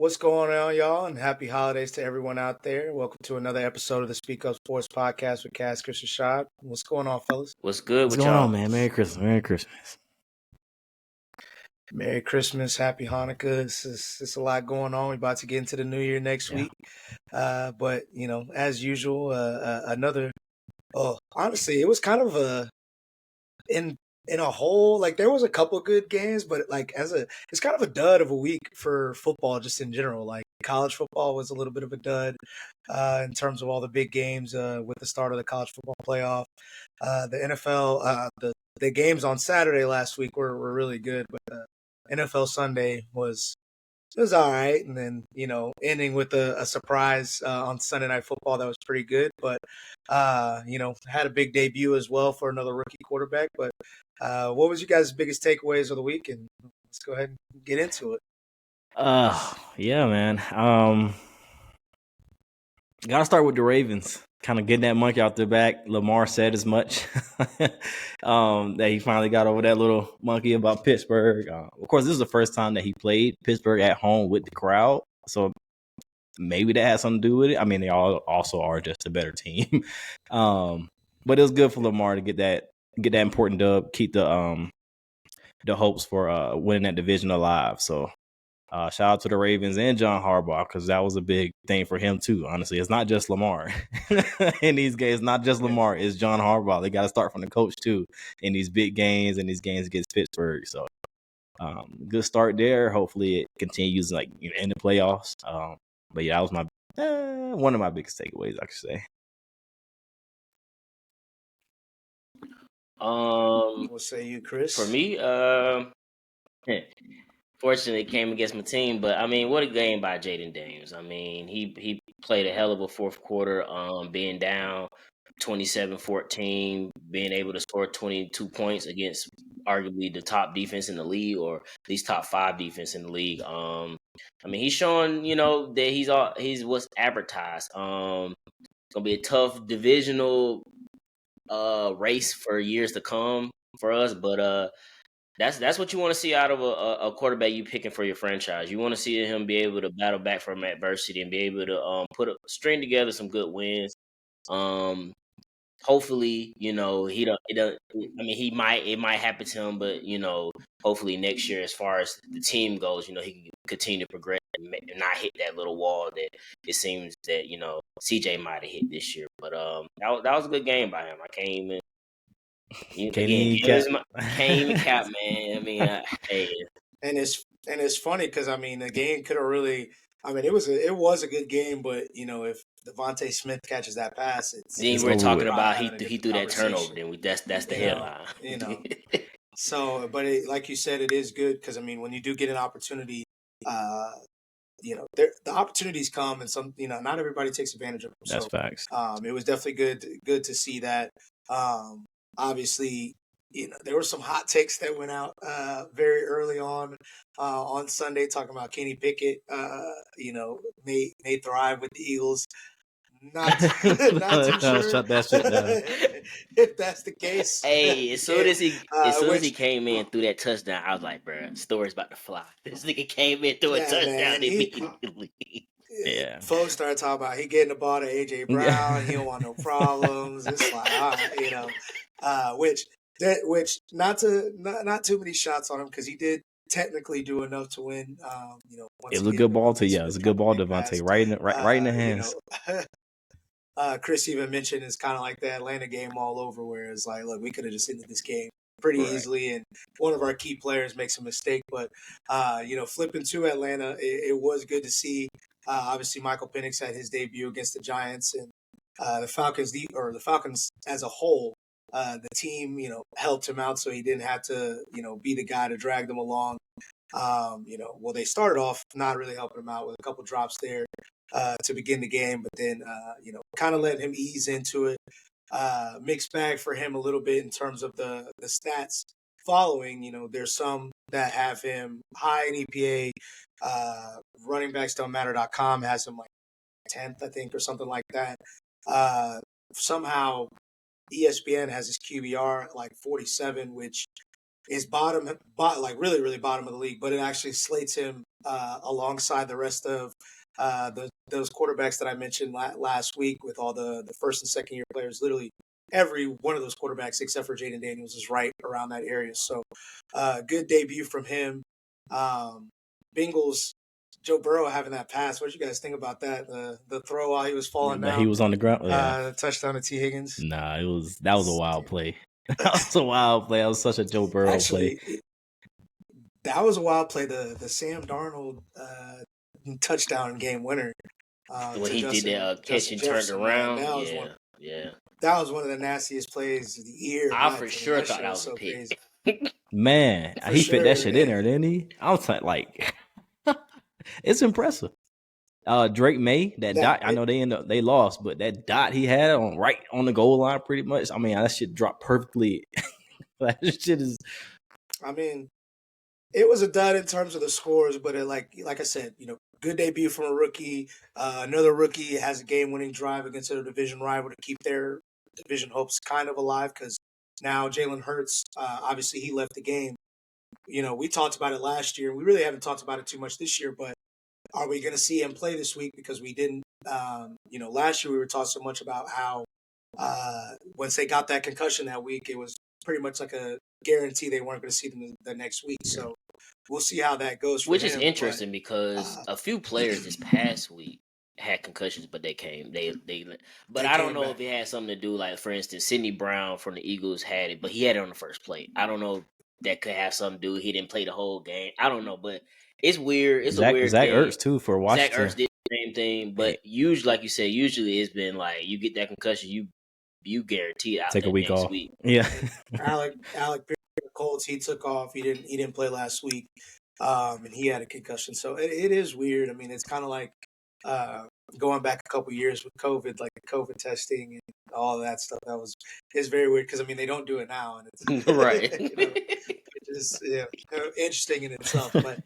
What's going on, y'all? And happy holidays to everyone out there. Welcome to another episode of the Speak Up Sports Podcast with Cass, Chris, Rashad. What's going on, fellas? What's good What's with going y'all? on, man? Merry Christmas. Merry Christmas. Merry Christmas, Happy Hanukkah. It's a lot going on. We're about to get into the new year next week. But, as usual, another. Oh, honestly, it was kind of in a whole, like, there was a couple good games, but it's kind of a dud of a week for football just in general. Like, college football was a little bit of a dud in terms of all the big games with the start of the college football playoff. The NFL, the games on Saturday last week were really good, but NFL Sunday was all right, and then ending with a surprise on Sunday Night Football that was pretty good. But had a big debut as well for another rookie quarterback. But what was you guys' biggest takeaways of the week? And let's go ahead and get into it. Yeah, man. Gotta start with the Ravens. Kind of getting that monkey out their back. Lamar said as much that he finally got over that little monkey about Pittsburgh. Of course, this is the first time that he played Pittsburgh at home with the crowd, so maybe that has something to do with it. I mean, they all also are just a better team. But it was good for Lamar to get that important dub, keep the hopes for winning that division alive. So shout out to the Ravens and John Harbaugh, because that was a big thing for him too. Honestly, it's not just Lamar in these games. Not just Lamar, it's John Harbaugh. They got to start from the coach too in these big games and these games against Pittsburgh. So good start there. Hopefully it continues in the playoffs. But yeah, that was one of my biggest takeaways, I could say. What say you, Chris? For me, fortunately, it came against my team, but I mean, what a game by Jaden Daniels. I mean, he played a hell of a fourth quarter, being down 27-14, being able to score 22 points against arguably the top defense in the league, or at least top 5 defense in the league. I mean, he's showing, that he's what's advertised. It's gonna be a tough divisional race for years to come for us, but that's what you want to see out of a quarterback you picking for your franchise. You want to see him be able to battle back from adversity and be able to string together some good wins. Hopefully, he don't. I mean, it might happen to him, but hopefully next year, as far as the team goes, he can continue to progress and not hit that little wall that it seems that CJ might have hit this year. But that was a good game by him. I can't even. Can't even cap, man. I mean, hey. And it's funny because I mean the game could have really. I mean, it was a good game, but if Devontae Smith catches that pass, we're talking about he threw that turnover. Then that's the headline. So, but like you said, it is good because I mean, when you do get an opportunity, the opportunities come, and some not everybody takes advantage of them. That's facts. It was definitely good to see that. Obviously, there were some hot takes that went out very early on Sunday talking about Kenny Pickett, may thrive with the Eagles. Not too sure. Shut that shit down. If that's the case. Hey, as soon as he came in through that touchdown, I was like, bro, story's about to fly. This nigga came in through a touchdown immediately. Yeah, folks started talking about he getting the ball to AJ Brown. He don't want no problems. It's like, all right, which not too many shots on him because he did technically do enough to win. It was a good ball to it's a good ball, Devontae, right in the hands. Chris even mentioned it's kind of like the Atlanta game all over, where it's like, look, we could have just ended this game pretty easily, and one of our key players makes a mistake. But flipping to Atlanta, it was good to see. Obviously, Michael Penix had his debut against the Giants, and the Falcons as a whole, the team helped him out, so he didn't have to be the guy to drag them along. They started off not really helping him out with a couple drops there to begin the game, but then kind of letting him ease into it. Mixed bag for him a little bit in terms of the stats following. There's some that have him high in EPA. Runningbacks.matter.com has him like 10th, I think, or something like that. Somehow ESPN has his QBR like 47, which is like really, really bottom of the league, but it actually slates him alongside the rest of those quarterbacks that I mentioned last week with all the first and second year players. Literally every one of those quarterbacks except for Jaden Daniels is right around that area. So good debut from him. Bengals, Joe Burrow having that pass. What did you guys think about that? The throw while he was falling down. He was on the ground. Yeah. Touchdown to T. Higgins. Nah, that was a wild play. That was a wild play. That was such a Joe Burrow play. That was a wild play. The Sam Darnold touchdown game winner. When he did that catch and turned around. Yeah. That was one of the nastiest plays of the year. I for sure thought that was a pick. Man, he fit that shit in there, didn't he? I was like, it's impressive. Drake May, that dot. I know they lost, but that dot he had right on the goal line, pretty much. I mean, that shit dropped perfectly. That shit is. I mean, it was a dud in terms of the scores, but like I said, good debut from a rookie. Another rookie has a game-winning drive against a division rival to keep their division hopes kind of alive because now Jalen Hurts, obviously he left the game. We talked about it last year. We really haven't talked about it too much this year, but are we going to see him play this week? Because we didn't, last year we were talking so much about how once they got that concussion that week, it was pretty much like a guarantee they weren't going to see them the next week. So we'll see how that goes. Which is interesting because a few players this past week had concussions, but they I don't know if it had something to do, like for instance, Sidney Brown from the Eagles had it, but he had it on the first play. I don't know if that could have something to do. He didn't play the whole game. I don't know, but it's weird. It's a weird Zach thing. Ertz too for Washington. Zach Ertz did the same thing, but usually, like you said, it's been like you get that concussion, you guaranteed out. Take a week off. Yeah. Alec Colts, he took off. He didn't play last week, and he had a concussion. So it is weird. I mean, it's kind of like going back a couple years with COVID, like the COVID testing and all that stuff. It's very weird because I mean they don't do it now, and it's right. Which is interesting in itself, but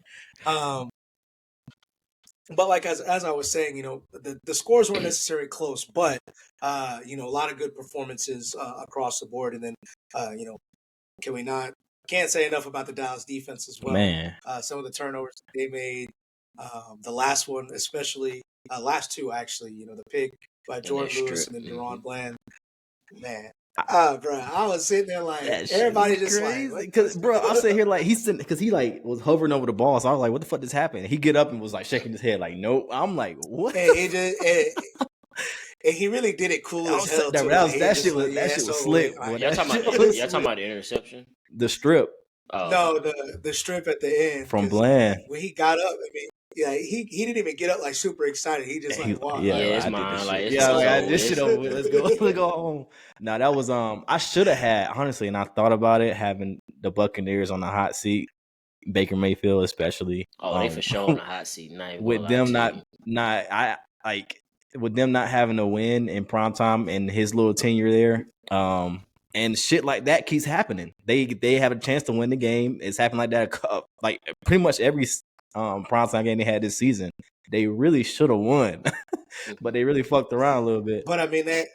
like as I was saying, the scores weren't necessarily close, but a lot of good performances across the board, and then can't say enough about the Dallas defense as well. Man, some of the turnovers they made, the last one especially, last two actually, the pick by Jordan Lewis and then Deron Bland, man. Bro, I was sitting there like everybody just crazy. Like, because bro, I'm sitting here like he's sitting because he like was hovering over the ball, so I was like, "What the fuck just happened?" He get up and was like shaking his head, like, "Nope." I'm like, "What?" And he really did it cool as hell. That shit was slick. Y'all talking about the interception? The strip. No, the strip at the end from Bland when he got up. I mean. Yeah, he didn't even get up like super excited. He just like walked. It's mine. This shit over with. Let's go home. Now that was I should have had honestly, and I thought about it having the Buccaneers on the hot seat, Baker Mayfield especially. They for sure on the hot seat. With them with them not having a win in primetime and his little tenure there, and shit like that keeps happening. They have a chance to win the game. It's happened like that like pretty much every primetime game they had this season. They really should have won, but they really fucked around a little bit. But I mean, they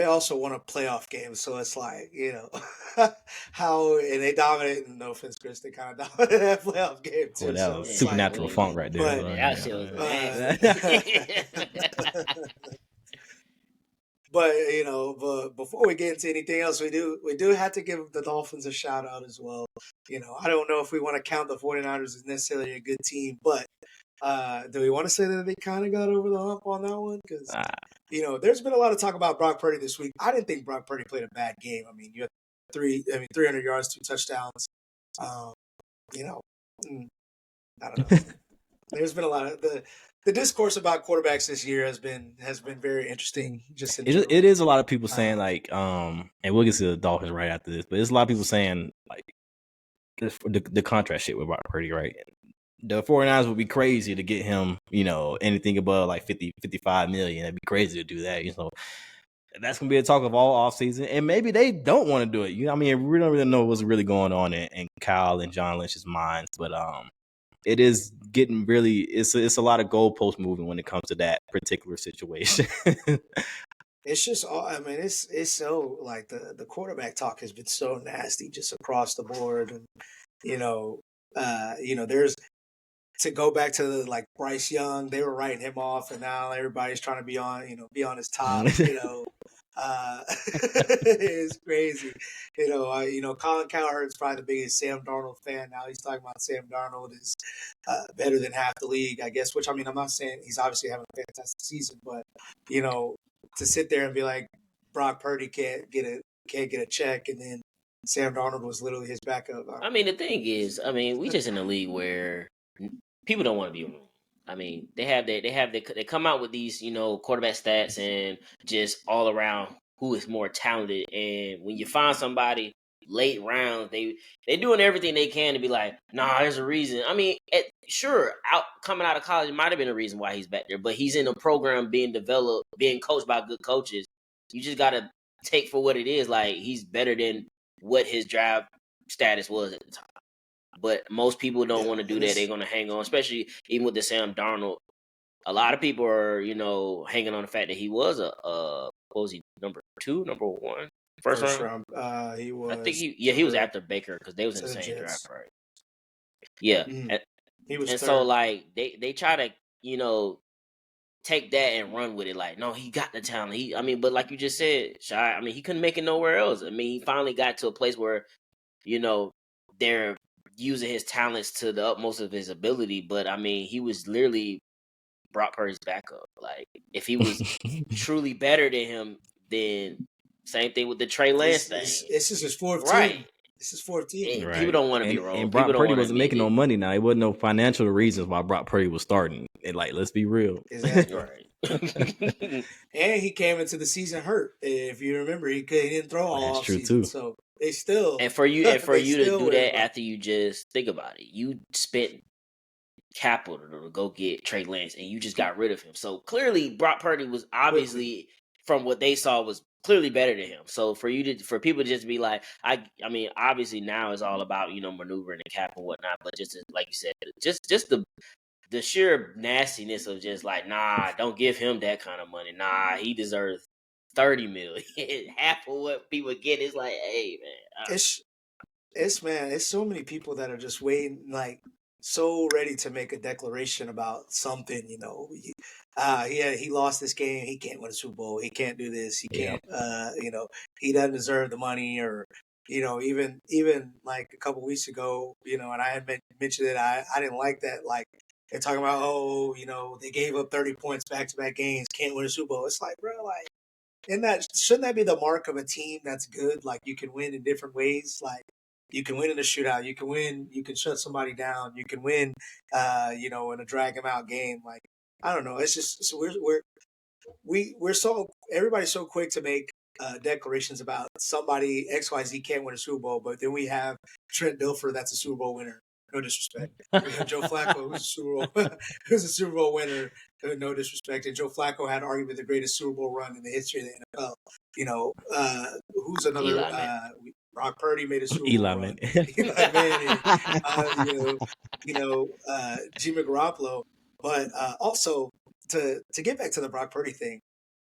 also won a playoff game, so it's like how and they dominated. No offense, Chris, they kind of dominated that playoff game too. Well, that was supernatural funk right there. But before we get into anything else, we do have to give the Dolphins a shout out as well. I don't know if we want to count the 49ers as necessarily a good team, but do we want to say that they kind of got over the hump on that one? Because there's been a lot of talk about Brock Purdy this week. I didn't think Brock Purdy played a bad game. I mean, you had 300 yards, 2 touchdowns. I don't know. There's been a lot of the discourse about quarterbacks this year has been very interesting. It is a lot of people saying like, and we'll get to the Dolphins right after this, but there's a lot of people saying like the contract shit with Brock Purdy, right? The 49ers would be crazy to get him, anything above like 50, 55 million. That'd be crazy to do that, That's going to be a talk of all offseason. And maybe they don't want to do it. We don't really know what's really going on in Kyle and John Lynch's minds. But it is getting really – it's a lot of goalpost moving when it comes to that particular situation. It's just all. I mean, it's so like the quarterback talk has been so nasty just across the board, and you know, there's to go back to like Bryce Young, they were writing him off, and now everybody's trying to be on his top. It's crazy. Colin Cowherd's probably the biggest Sam Darnold fan. Now he's talking about Sam Darnold is better than half the league, I guess. Which I mean, I'm not saying he's obviously having a fantastic season, but you know, to sit there and be like Brock Purdy can't get a check, and then Sam Darnold was literally his backup. I mean, the thing is, I mean, we just in a league where people don't want to be wrong. I mean, they come out with these, quarterback stats and just all around who is more talented. And when you find somebody late rounds, they doing everything they can to be like, nah, there's a reason. I mean, coming out of college, it might have been a reason why he's back there, but he's in a program being developed, being coached by good coaches. You just gotta take for what it is. Like, he's better than what his draft status was at the time. But most people don't want to do that. They're going to hang on, especially even with the Sam Darnold. A lot of people are, hanging on the fact that he was what was he, number 2, number 1? First round? He was. I think he was after Baker because they was in the same draft, right? Yeah. Mm-hmm. He was and third. So, like, they try to, take that and run with it. Like, no, he got the talent. But like you just said, Shai, he couldn't make it nowhere else. He finally got to a place where, they're using his talents to the utmost of his ability. But he was literally Brock Purdy's backup. Like, if he was truly better than him, then same thing with the Trey Lance thing. This is his fourth team. Right. This is 14. Right. People don't want to be wrong. And Brock Purdy wasn't making no money now. It wasn't no financial reasons why Brock Purdy was starting. And let's be real. Exactly. Right. And he came into the season hurt. If you remember, he didn't throw all off season. Too. So they still and for you to do that after you just think about it, you spent capital to go get Trey Lance, and you just got rid of him. So clearly, Brock Purdy was obviously, from what they saw, was clearly better than him. So for people to just be like, obviously now it's all about maneuvering the cap and whatnot. But just like you said, just the sheer nastiness of just like, nah, don't give him that kind of money. Nah, he deserves $30 million. Half of what people get is like, hey man, it's so many people that are just waiting, like, so ready to make a declaration about something. He lost this game. He can't win a Super Bowl. He can't do this. He can't. He doesn't deserve the money. Or even like a couple weeks ago, and I had mentioned it. I didn't like that. Like, they're talking about, they gave up 30 points back-to-back games. Can't win a Super Bowl. It's like, bro, like, shouldn't that be the mark of a team that's good? Like, you can win in different ways. Like, you can win in a shootout. You can shut somebody down. You can win, in a drag them out game. Like, I don't know. It's just, so we're so, everybody's so quick to make declarations about somebody XYZ can't win a Super Bowl, but then we have Trent Dilfer, that's a Super Bowl winner. No disrespect. We have Joe Flacco, who's a Super Bowl winner. No disrespect. And Joe Flacco had arguably the greatest Super Bowl run in the history of the NFL. Who's another? Brock Purdy made a Super Bowl run. Eli Manning. Jimmy Garoppolo. But also to get back to the Brock Purdy thing.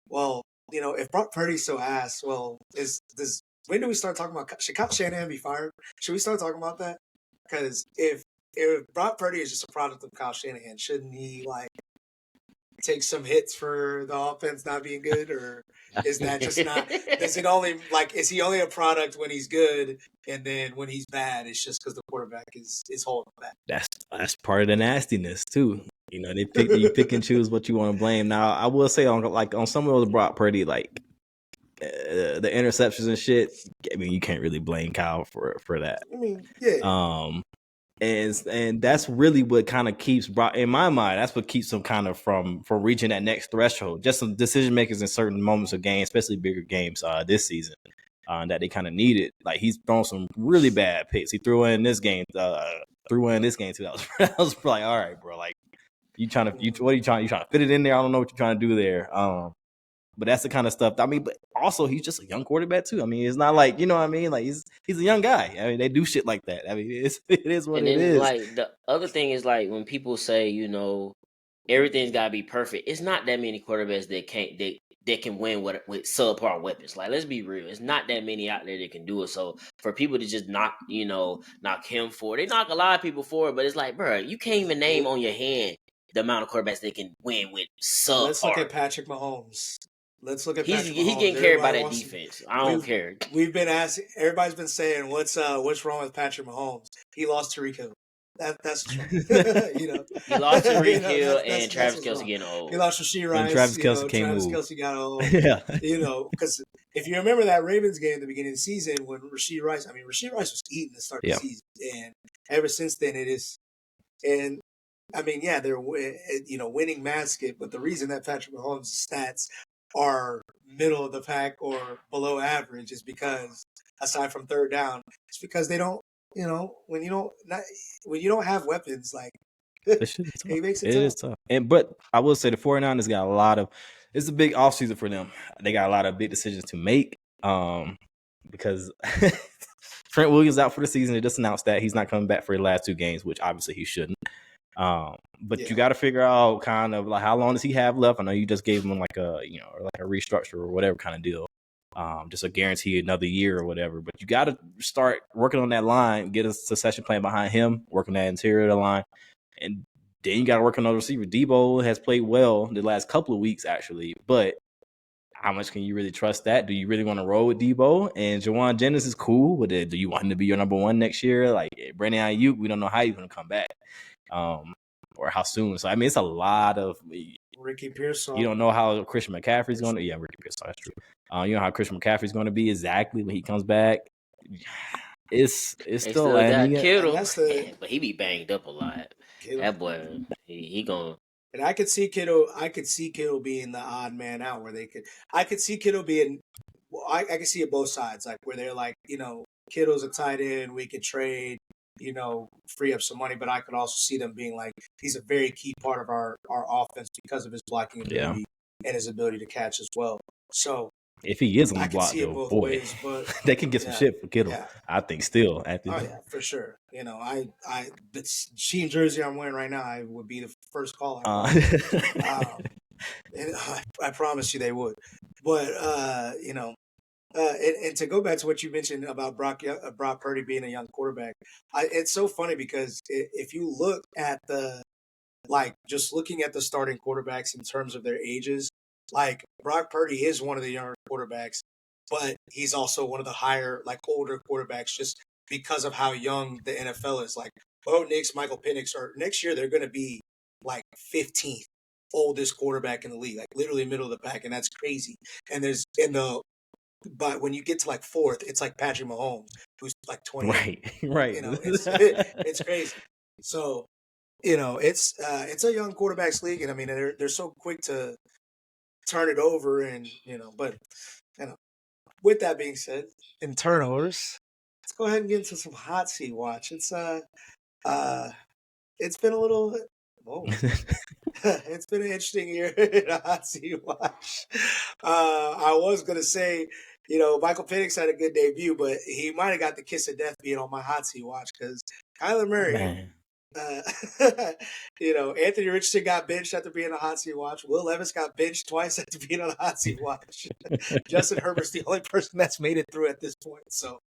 Well, if Brock Purdy's so ass, well, when do we start talking about? Should Kyle Shanahan be fired? Should we start talking about that? Because if Brock Purdy is just a product of Kyle Shanahan, shouldn't he take some hits for the offense not being good, or is that just not? Is he only a product when he's good, and then when he's bad, it's just because the quarterback is holding him back? That's part of the nastiness too. You pick and choose what you want to blame. Now, I will say on some of those Brock Purdy the interceptions and shit, you can't really blame Kyle for that. Yeah. And that's really what kind of keeps Brock, in my mind, that's what keeps him kind of from reaching that next threshold. Just some decision makers in certain moments of games, especially bigger games this season, that they kind of needed. Like, he's thrown some really bad picks. He threw in this game too. That was probably all right, bro. Like, what are you trying to fit it in there? I don't know what you're trying to do there. But that's the kind of stuff. But also he's just a young quarterback too. It's not like, like he's a young guy. They do shit like that. it is what it is. Like, the other thing is, like, when people say, everything's gotta be perfect, it's not that many quarterbacks that that can win with subpar weapons. Like, let's be real, it's not that many out there that can do it. So for people to just knock him for it, they knock a lot of people for it, but it's like, bro, you can't even name on your hand the amount of quarterbacks that can win with subpar. Let's look at Patrick Mahomes. He getting carried by that defense. I don't care. We've been asking. Everybody's been saying, "What's wrong with Patrick Mahomes?" He lost Tyreek Hill. That's true. He lost Tyreek Hill and Travis Kelce getting old. He lost Rashee Rice. And Travis Kelce came Travis old. Kelce got old. Yeah. Because if you remember that Ravens game at the beginning of the season when Rashee Rice was eating to start the season, and ever since then it is. And I mean, yeah, they're winning basket, but the reason that Patrick Mahomes' stats are middle of the pack or below average is because, aside from third down, it's because they don't. When you don't have weapons, like it makes it tough. Is tough. But I will say the 49ers got a lot of. It's a big offseason for them. They got a lot of big decisions to make. Because Trent Williams out for the season. They just announced that he's not coming back for the last 2 games, which obviously he shouldn't. But you got to figure out kind of like how long does he have left. I know you just gave him like a restructure or whatever kind of deal. Just a guarantee another year or whatever. But you got to start working on that line, get a succession plan behind him, working that interior of the line. And then you got to work on the receiver. Debo has played well the last couple of weeks, actually. But how much can you really trust that? Do you really want to roll with Debo? And Jawan Jennings is cool with it. Do you want him to be your number 1 next year? Like Brandon Ayuk, we don't know how he's going to come back or how soon. So, I mean, it's a lot of Ricky Pearsall. You don't know how Christian McCaffrey's going to – yeah, Ricky Pearsall, that's true. You know how Christian McCaffrey's going to be exactly when he comes back. It's still Kittle, but he be banged up a lot. Kittle. That boy, he going. And I could see Kittle being the odd man out where I could see Kittle being. Well, I could see it both sides, like where they're like, Kittle's a tight end, we could trade, free up some money. But I could also see them being like, he's a very key part of our offense because of his blocking ability and his ability to catch as well. So. If he is on the block, though, boy, ways, but, they can get some shit for Kittle. Yeah. I think still. For sure. The Sheen jersey I'm wearing right now, I would be the first call. And I promise you they would. But and to go back to what you mentioned about Brock Purdy being a young quarterback, it's so funny because if you look at just looking at the starting quarterbacks in terms of their ages. Like Brock Purdy is one of the younger quarterbacks, but he's also one of the higher, older quarterbacks just because of how young the NFL is. Like Bo Nix, Michael Penix next year they're going to be 15th oldest quarterback in the league, literally middle of the pack, and that's crazy. And but when you get to 4th, it's like Patrick Mahomes, who's 20. Right. It's crazy. So it's a young quarterbacks league, and I mean they're so quick to turn it over, and but with that being said, in turnovers, let's go ahead and get into some hot seat watch. It's been a little it's been an interesting year in a hot seat watch. I was gonna say, Michael Penix had a good debut, but he might have got the kiss of death being on my hot seat watch because Kyler Murray. Man. Anthony Richardson got benched after being a hot seat watch. Will Levis got benched twice after being on a hot seat watch. Justin Herbert's the only person that's made it through at this point. So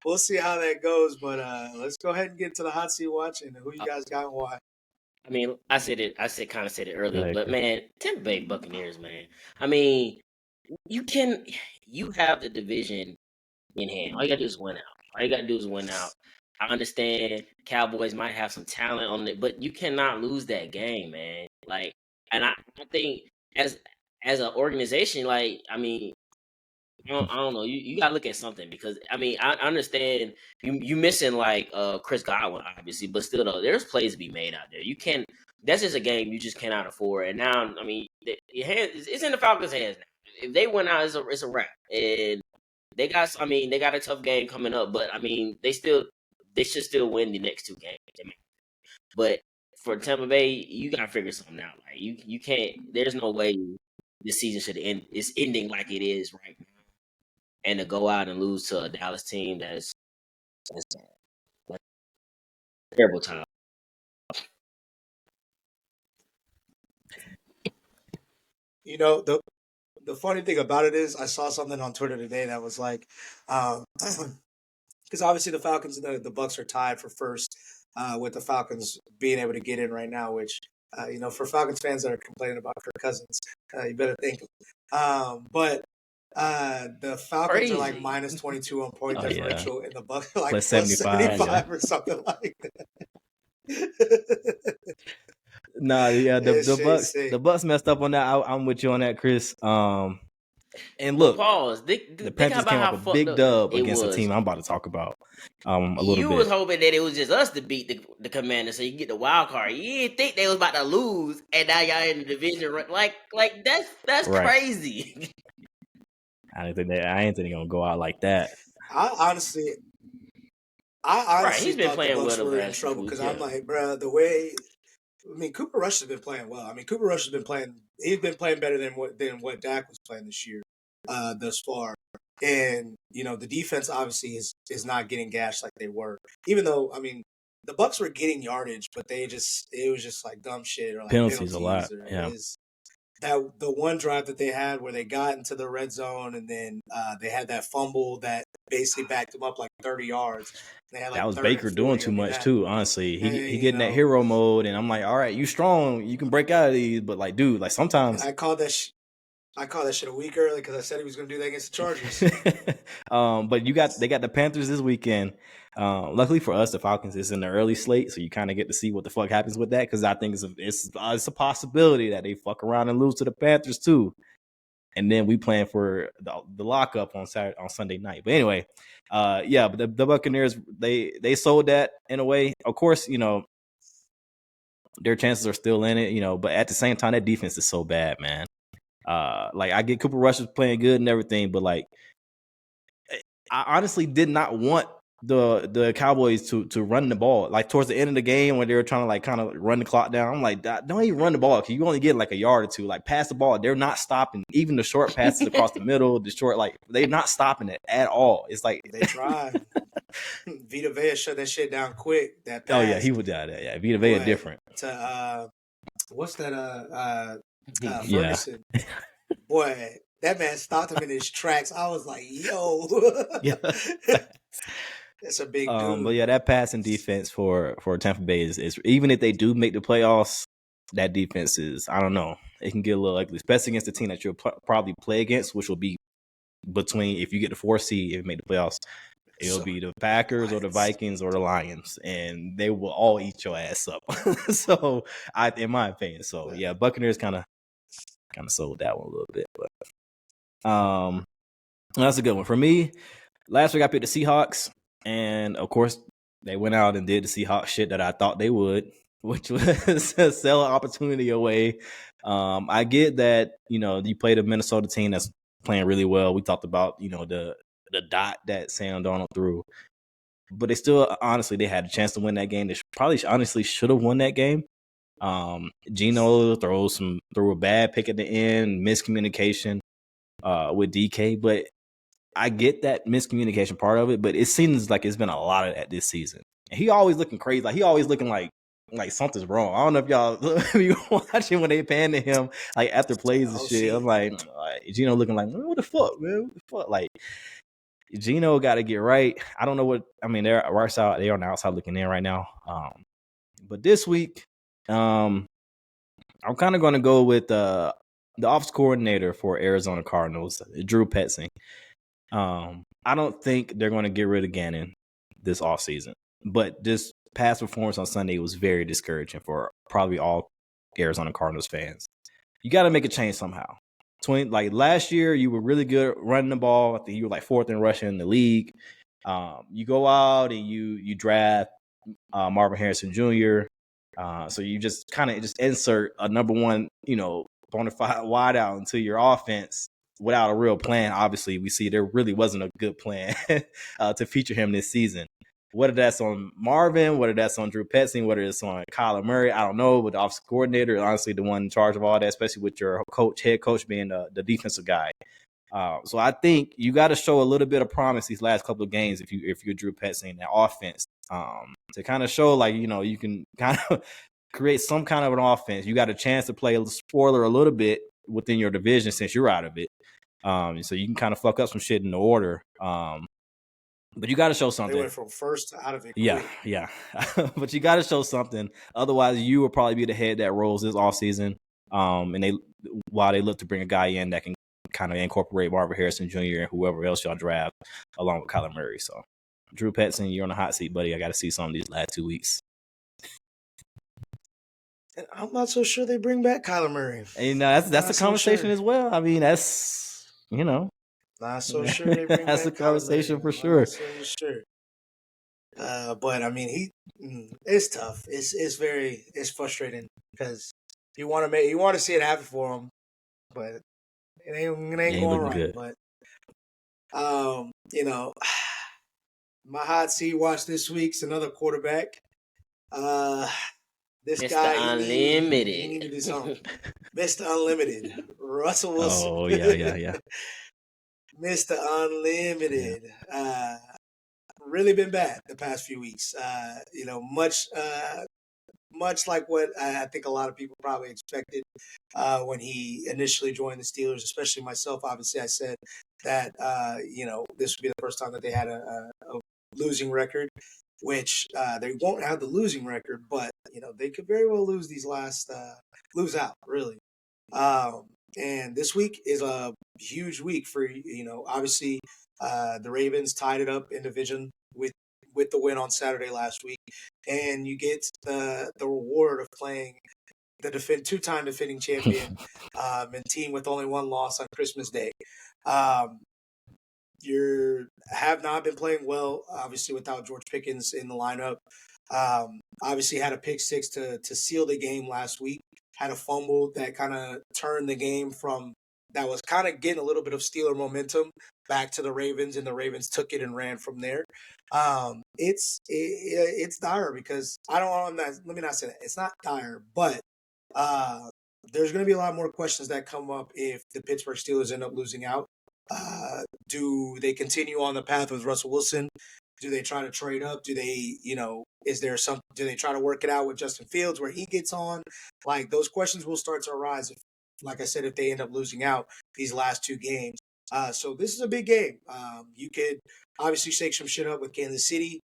we'll see how that goes. But let's go ahead and get to the hot seat watch and who you guys got and why. I mean, I said it earlier, but man, Tampa Bay Buccaneers, man. I mean, you have the division in hand. All you gotta do is win out. I understand Cowboys might have some talent on it, but you cannot lose that game, man. And I think as an organization, I don't know. You gotta look at something because I understand you missing Chris Godwin, obviously, but still though, there's plays to be made out there. You can. That's just a game you just cannot afford. And now, it's in the Falcons' hands now. If they win out, it's a wrap. And they got a tough game coming up, but they should still win the next 2 games. But for Tampa Bay, you gotta figure something out. You can't. There's no way this season should end. It's ending like it is right now, and to go out and lose to a Dallas team that's a terrible time. You know, the funny thing about it is, I saw something on Twitter today that was like, because obviously the Falcons and the Bucks are tied for first, with the Falcons being able to get in right now. Which, for Falcons fans that are complaining about Kirk Cousins, you better think. But the Falcons are like Crazy. minus 22 on point differential, and the Bucks are like Plus plus 75, 75 or something like that. Nah, yeah, It's the sick. Bucks messed up on that. I'm with you on that, Chris. And But look, pause. the Think Panthers about came how off a fucked big up dub it against a was. team I'm about to talk about a little You was bit. hoping that it was just us to beat the Commanders so you can get the wild card. You didn't think they was about to lose, and now y'all in the division. Like that's Right. crazy. I didn't think they're gonna go out like that. I honestly Right, he's been thought the playing well Bucks the were in past few trouble weeks. because I'm like, bro, the way. I mean, Cooper Rush has been playing well. I mean, Cooper Rush has been playing. He's been playing better than what Dak was playing this year, thus far. And the defense obviously is not getting gashed like they were. Even though, I mean, the Bucks were getting yardage, but it was just like dumb shit or like Penalties a lot. or Yeah. that the one drive that they had where they got into the red zone and then they had that fumble that basically backed them up like 30 yards. They had like That was 3rd Baker and doing 40. too much That, too. Honestly, he hey, getting that hero mode, and I'm like, all right, you strong, you can break out of these, but like, dude, like sometimes I called that shit a week early because I said he was going to do that against the Chargers. But they got the Panthers this weekend. Luckily for us, the Falcons is in the early slate, so you kind of get to see what the fuck happens with that. Because I think it's a possibility that they fuck around and lose to the Panthers too, and then we plan for the lockup on Sunday night. But anyway, but the Buccaneers they sold that in a way. Of course, their chances are still in it, but at the same time, that defense is so bad, man. Like I get Cooper Rush is playing good and everything, but like I honestly did not want the Cowboys to run the ball. Like towards the end of the game when they were trying to like kind of run the clock down, I'm like, don't even run the ball because you only get like a yard or two. Like pass the ball, they're not stopping. Even the short passes across the middle, the short they're not stopping it at all. It's like they tried. Vita Vea shut that shit down quick. That pass. Oh yeah, he would die. Yeah, Vita Vea different. To what's that? Ferguson. Yeah. Boy, that man stopped him in his tracks. I was like, yo. Yeah. That's a big dude. But yeah, that passing defense for Tampa Bay is even if they do make the playoffs, that defense is, I don't know, it can get a little ugly, especially against the team that you'll probably play against, which will be between, if you get the 4th seed and make the playoffs, it'll be the Packers or the Vikings or the Lions, and they will all eat your ass up. So, in my opinion, yeah, Buccaneers kind of sold that one a little bit, but that's a good one for me. Last week I picked the Seahawks, and of course they went out and did the Seahawks shit that I thought they would, which was sell an opportunity away. I get that you played a Minnesota team that's playing really well. We talked about the dot that Sam Darnold threw, but they still honestly they had a chance to win that game. They probably honestly should have won that game. Geno threw a bad pick at the end, miscommunication with DK, but I get that miscommunication part of it, but it seems like it's been a lot of that this season. And he always looking crazy, like he always looking like something's wrong. I don't know if y'all you watching when they pan to him like after plays and shit. I'm like Geno looking like, what the fuck, man? What the fuck? Like Geno got to get right. I don't know what I mean. They're right side. They're on the outside looking in right now. But this week, I'm kind of going to go with the offensive coordinator for Arizona Cardinals, Drew Petzing. I don't think they're going to get rid of Gannon this offseason, but this past performance on Sunday was very discouraging for probably all Arizona Cardinals fans. You got to make a change somehow. Like last year, you were really good running the ball. I think you were like 4th in rushing in the league. You go out and you draft Marvin Harrison Jr. So you just kind of insert a number 1, bona fide wideout into your offense without a real plan. Obviously, we see there really wasn't a good plan to feature him this season. Whether that's on Marvin, whether that's on Drew Petzing, whether it's on Kyler Murray, I don't know. But the offensive coordinator, honestly, the one in charge of all that, especially with your head coach being the defensive guy. So I think you got to show a little bit of promise these last couple of games if you're Drew Petzing in that offense to kind of show you can kind of create some kind of an offense. You got a chance to play a spoiler a little bit within your division since you're out of it. So you can kind of fuck up some shit in the order. But you got to show something. They went from first to out of it. Yeah. But you got to show something. Otherwise, you will probably be the head that rolls this offseason. And while they look to bring a guy in that can kind of incorporate Marvin Harrison Jr. and whoever else y'all draft along with Kyler Murray. So, Drew Petzing, you're on the hot seat, buddy. I got to see some of these last 2 weeks. And I'm not so sure they bring back Kyler Murray. And that's a conversation as well. I mean, that's, Not so sure they bring that's back a conversation for sure. Not so sure. But I mean, it's tough. It's frustrating because you want to see it happen for him, but it ain't going right. Good. But my hot seat watch this week's another quarterback. This Mr. guy Unlimited. he needed his own. Mr. Unlimited, Russell Wilson. Oh yeah. Mr. Unlimited. Really been bad the past few weeks. Much like what I think a lot of people probably expected when he initially joined the Steelers, especially myself. Obviously, I said that this would be the first time that they had a losing record, which they won't have the losing record, but they could very well lose these lose out really. And this week is a huge week for obviously the Ravens tied it up in division with the win on Saturday last week, and you get the reward of playing the two-time defending champion and team with only one loss on Christmas Day. You have not been playing well, obviously, without George Pickens in the lineup. Obviously had a pick six to seal the game last week. Had a fumble that kind of turned the game from that was kind of getting a little bit of Steeler momentum back to the Ravens, and the Ravens took it and ran from there. It's dire because let me not say that. It's not dire, but there's going to be a lot more questions that come up if the Pittsburgh Steelers end up losing out. Do they continue on the path with Russell Wilson? Do they try to trade up? Do they, do they try to work it out with Justin Fields where he gets on? Like those questions will start to arise if they end up losing out these last two games. So this is a big game. You could obviously shake some shit up with Kansas City,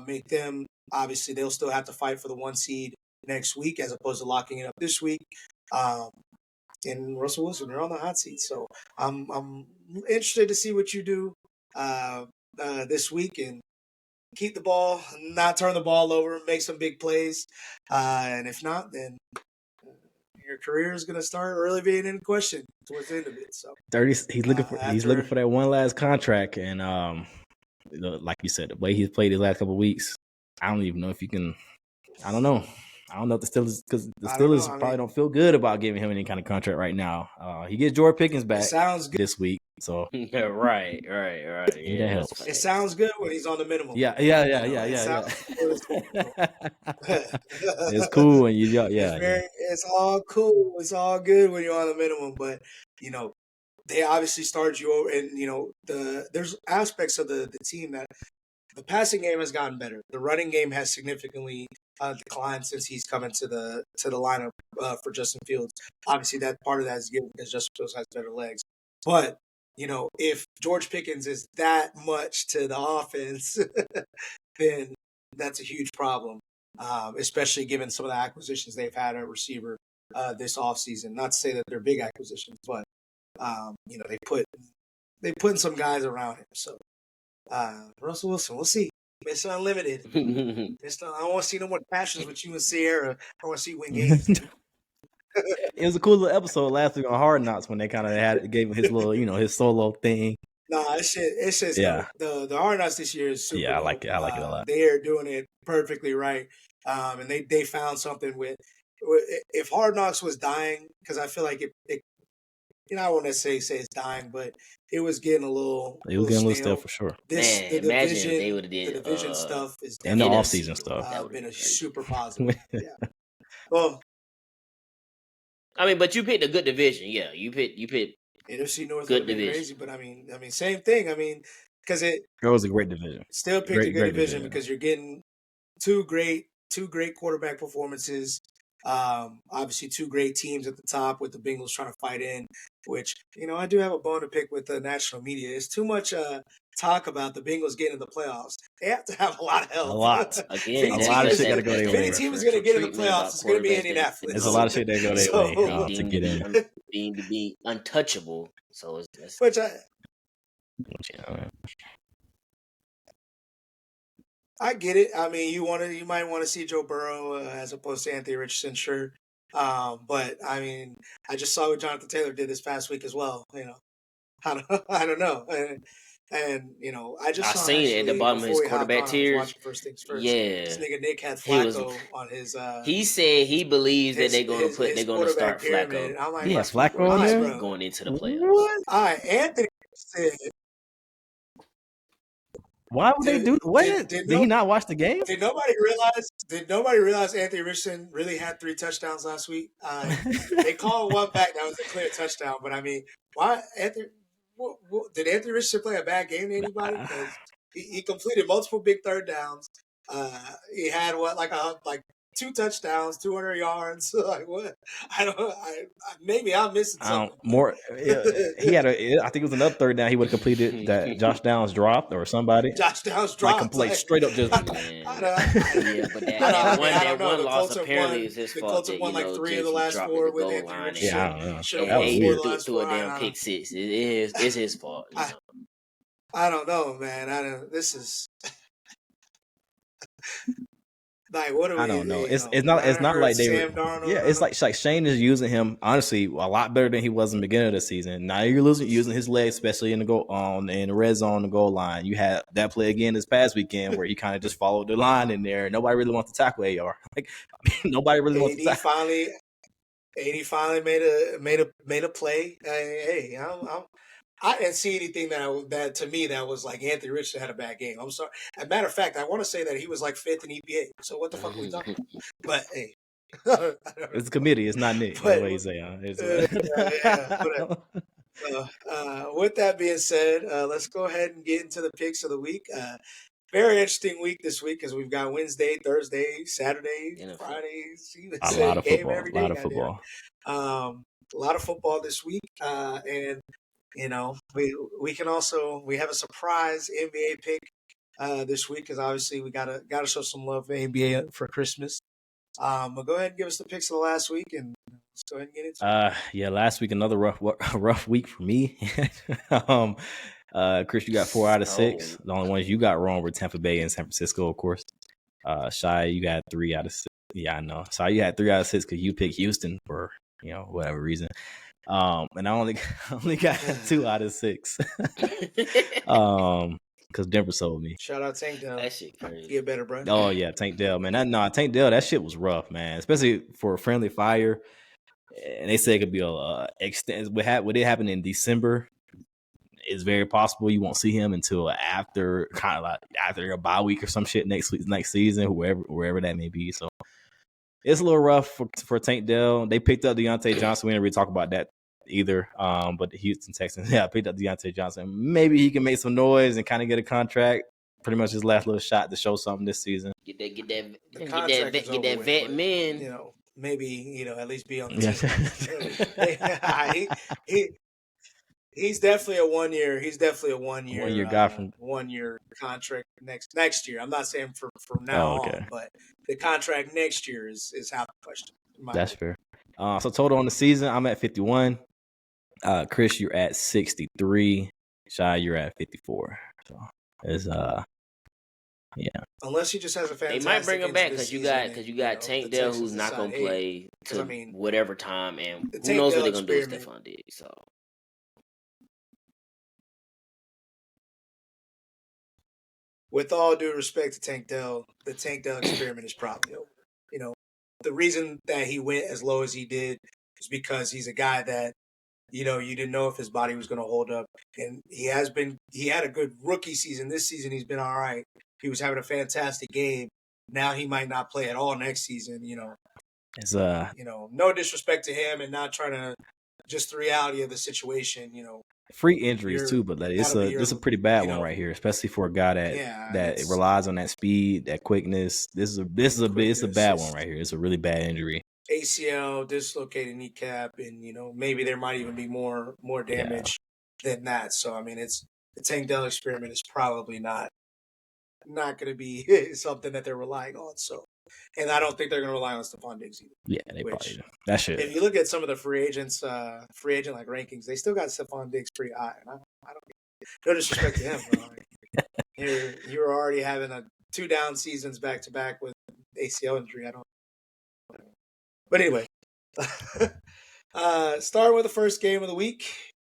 make them, obviously they'll still have to fight for the 1 seed next week as opposed to locking it up this week. And Russell Wilson, they're on the hot seat. So I'm interested to see what you do this week and keep the ball, not turn the ball over, make some big plays. And if not, then your career is going to start really being in question towards the end of it. So 30, he's looking for that one last contract, and like you said, the way he's played his last couple of weeks, I don't even know if you can. I don't know if the Steelers, because the Steelers probably don't feel good about giving him any kind of contract right now. He gets George Pickens back this week, so right. Yeah, helps. It sounds good when he's on the minimum. Yeah. It's cool when you It's all cool. It's all good when you're on the minimum, but they obviously started you over, and there's aspects of the team that the passing game has gotten better. The running game has significantly declined since he's come into the lineup for Justin Fields. Obviously, that part of that is given because Justin Fields has better legs. But if George Pickens is that much to the offense, then that's a huge problem. Especially given some of the acquisitions they've had at receiver this offseason. Not to say that they're big acquisitions, but they put some guys around him. So Russell Wilson, we'll see. Mr. Unlimited. I don't want to see no more passions with you and Sierra. I want to see you win games. It was a cool little episode last week on Hard Knocks when they kind of gave him his little, his solo thing. Nah, it's just the Hard Knocks this year is super. Yeah, I like it. I like it a lot. They are doing it perfectly right, and they found something with if Hard Knocks was dying, because I feel like it I won't necessarily say it's dying, but it was getting a little. It was getting a little stale for sure. Imagine if they would have did the division stuff is and the offseason stuff. Been a super positive. Yeah. Well, I mean, but you picked a good division. Yeah, you picked NFC North. Good division. Crazy, but I mean, same thing. I mean, because it was a great division. Still picked a good division because you're getting two great quarterback performances. Obviously, two great teams at the top with the Bengals trying to fight in, which, I do have a bone to pick with the national media. It's too much talk about the Bengals getting in the playoffs. They have to have a lot of help. A lot. Again, A lot of shit got to go their if way. any team is going to get in the playoffs, it's going to be Indianapolis. There's a lot of shit that go their way to get in. Deemed to be untouchable. So it's which I get it. I mean, you might want to see Joe Burrow as opposed to Anthony Richardson, sure. But I mean, I just saw what Jonathan Taylor did this past week as well. I don't know. And I seen it at the bottom of his quarterback tiers. First things first. Yeah, this nigga Nick had Flacco on his. He said he believes that they're going to start Flacco. I'm like, Flacco on there going into the playoffs. What? All right, Anthony said. Why would they do what? Did he not watch the game? Did nobody realize Anthony Richardson really had 3 touchdowns last week? They called one back that was a clear touchdown, but I mean, why Anthony? Did Anthony Richardson play a bad game to anybody? Because he completed multiple big third downs. He had 2 touchdowns, 200 yards. Like what? Maybe I'm missing something. He had I think it was another third down. He would have completed that Josh Downs dropped or somebody. Josh Downs dropped, straight up just. But that one loss apparently is his fault. The Colts won like 3 of the last 4 with Anthony Richardson. I don't know. And threw a damn pick 6. It's his fault. I don't know, man. This is. Like, what are we? I don't know. It's not like they. It's like Shane is using him honestly a lot better than he was in the beginning of the season. Now you're using his legs, especially in the red zone, the goal line. You had that play again this past weekend where he kind of just followed the line in there. Nobody really wants to tackle AR. Nobody really wants to tackle. AD finally made a play. Hey, I didn't see anything that to me that was like Anthony Richardson had a bad game. I'm sorry. As a matter of fact, I want to say that he was like 5th in EPA. So what the fuck are we talking about? But hey, it's a committee. It's not Nick. That's what he's saying. With that being said, let's go ahead and get into the picks of the week. Very interesting week this week because we've got Wednesday, Thursday, Saturday, Fridays. A lot of football. A lot of football this week, and. We have a surprise NBA pick this week because obviously we gotta show some love for NBA for Christmas. But go ahead and give us the picks of the last week and let's go ahead and get into it. Last week another rough week for me. Chris, you got 4 out of 6. The only ones you got wrong were Tampa Bay and San Francisco, of course. Shai, you got 3 out of 6. Yeah, I know. Shai, you had 3 out of 6 because you picked Houston for whatever reason. And I only got 2 out of 6. Because Denver sold me. Shout out Tank Dell. That shit crazy. Get better, bro. Oh yeah, Tank Dell, man. Tank Dell, that shit was rough, man. Especially for a friendly fire. And they say it could be a extent. What it happened in December, it's very possible you won't see him until after a bye week or some shit next season, wherever that may be. So it's a little rough for Tank Dell. They picked up Deontay Johnson. We didn't really talk about that either. But the Houston Texans, picked up Deontay Johnson. Maybe he can make some noise and kind of get a contract. Pretty much his last little shot to show something this season. Get that vet man. Maybe at least be on the team. He's definitely a 1 year. He's definitely a 1 year. 1 year guy from 1 year contract next year. I'm not saying from now on, but the contract next year is out the question. That's fair. So total on the season, I'm at 51. Chris, you're at 63. Shai, you're at 54. So it's Unless he just has a fantastic. They might bring him back because you got Tank Dell who's not gonna play to whatever time, and who knows what they're gonna do with Stephon Diggs. So. With all due respect to Tank Dell, the Tank Dell experiment is probably over. The reason that he went as low as he did is because he's a guy that, you didn't know if his body was going to hold up. And he had a good rookie season. This season, he's been all right. He was having a fantastic game. Now he might not play at all next season, It's no disrespect to him and not trying to, just the reality of the situation, free injuries too, but it's a pretty bad one right here, especially for a guy that relies on that speed, that quickness. It's a bad one right here. It's a really bad injury. ACL, dislocated kneecap, and maybe there might even be more damage than that. So I mean, the Tank Dell experiment is probably not going to be something that they're relying on. So, and I don't think they're going to rely on Stephon Diggs either. Yeah, they probably do. That should. If you look at some of the free agent like rankings, they still got Stephon Diggs pretty high. And I don't. No disrespect to him, bro. You're already having 2 down seasons back to back with ACL injury. I don't. But anyway, starting with the first game of the week.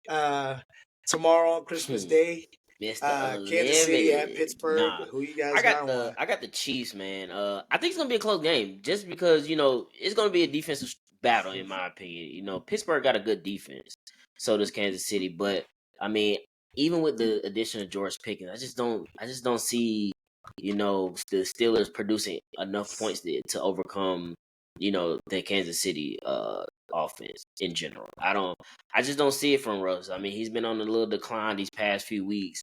Tomorrow on Christmas Day, Kansas City at Pittsburgh. Who you guys got? I got the Chiefs, man. I think it's gonna be a close game, just because it's gonna be a defensive battle, in my opinion. Pittsburgh got a good defense, so does Kansas City. But I mean, even with the addition of George Pickens, I just don't see the Steelers producing enough points to overcome the Kansas City offense in general. I just don't see it from Russ. I mean, he's been on a little decline these past few weeks.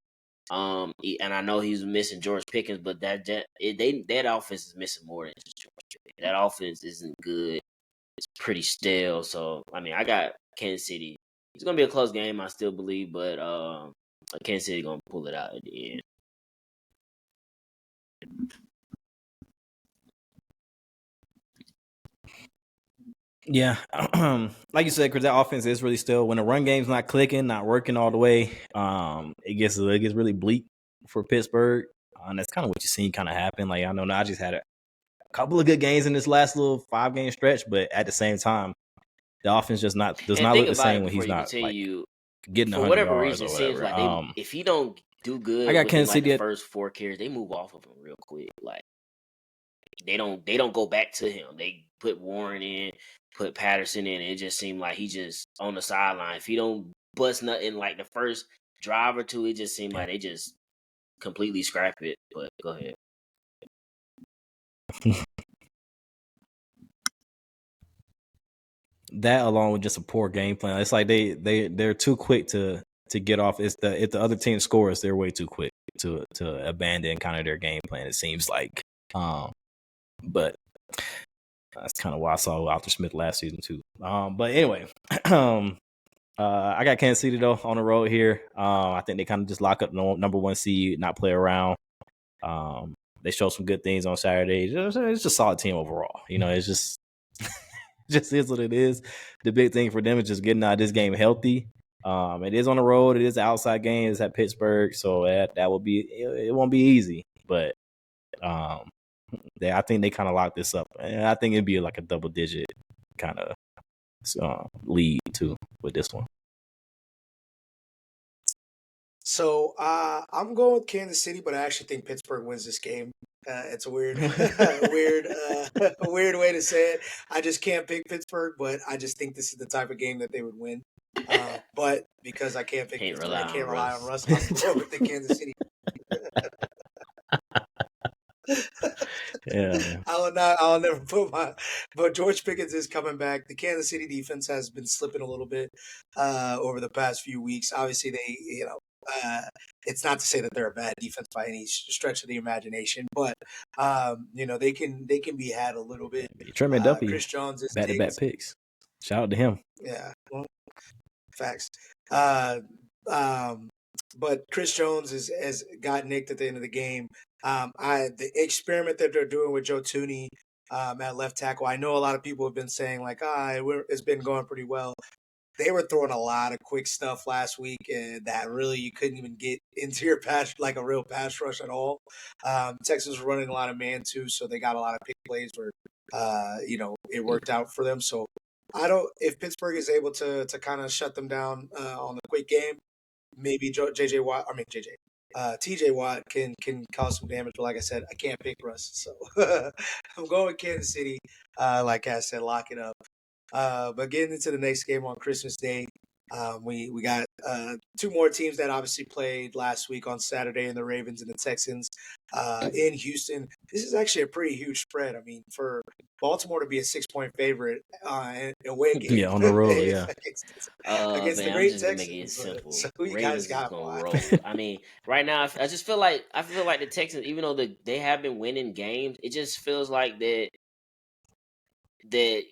And I know he's missing George Pickens, but that offense is missing more than just George Pickens. That offense isn't good. It's pretty stale. So I mean, I got Kansas City. It's gonna be a close game, I still believe, but Kansas City gonna pull it out at the end. Yeah, like you said, because that offense is really still, when the run game's not clicking, not working all the way, it gets really bleak for Pittsburgh, and that's kind of what you've seen kind of happen. Like, I know Najee's had a couple of good games in this last little 5-game stretch, but at the same time, the offense does not look the same when he's not getting 100 for whatever yards reason. It seems like if he don't do good, I got Kansas City the first 4 carries, they move off of him real quick. Like they don't go back to him. They put Warren in, put Patterson in, and it just seemed like he just on the sideline. If he don't bust nothing like the first drive or two, it just seemed like they just completely scrap it. But go ahead. That, along with just a poor game plan, it's like they're too quick to get off. If the other team scores, they're way too quick to abandon kind of their game plan, it seems like. But that's kind of why I saw Arthur Smith last season too. But anyway, I got Kansas City though on the road here. I think they kind of just lock up number 1 seed, not play around. They show some good things on Saturday. It's just a solid team overall. It's just just is what it is. The big thing for them is just getting out of this game healthy. It is on the road. It is an outside game. It's at Pittsburgh, so that will be. It won't be easy, but I think they kind of lock this up, and I think it'd be like a double-digit kind of lead too with this one. So I'm going with Kansas City, but I actually think Pittsburgh wins this game. It's a weird, weird way to say it. I just can't pick Pittsburgh, but I just think this is the type of game that they would win. But because I can't pick Pittsburgh, I can't rely on Russ. I'm going with the Kansas City. Yeah, I'll never put but George Pickens is coming back. The Kansas City defense has been slipping a little bit over the past few weeks. Obviously, they it's not to say that they're a bad defense by any stretch of the imagination, but they can be had a little bit. Tremaine Duffy, Chris Jones is back-to-back picks. Shout out to him. Yeah, well, facts. But Chris Jones has got nicked at the end of the game. The experiment that they're doing with Joe Tooney at left tackle, I know a lot of people have been saying like, it's been going pretty well. They were throwing a lot of quick stuff last week, and that really you couldn't even get into your pass, like a real pass rush at all. Texas was running a lot of man too, so they got a lot of pick plays where it worked out for them. So if Pittsburgh is able to kind of shut them down on the quick game, maybe TJ Watt can cause some damage. But like I said, I can't pick Russ, so I'm going with Kansas City. Like I said, lock it up. But getting into the next game on Christmas Day, we got 2 more teams that obviously played last week on Saturday, and the Ravens and the Texans in Houston. This is actually a pretty huge spread. I mean, for Baltimore to be a 6-point favorite away game, yeah, on the road, yeah, against the great Texans. So who you guys got? Roll. I mean, right now, I just feel like the Texans, even though they have been winning games, it just feels like that that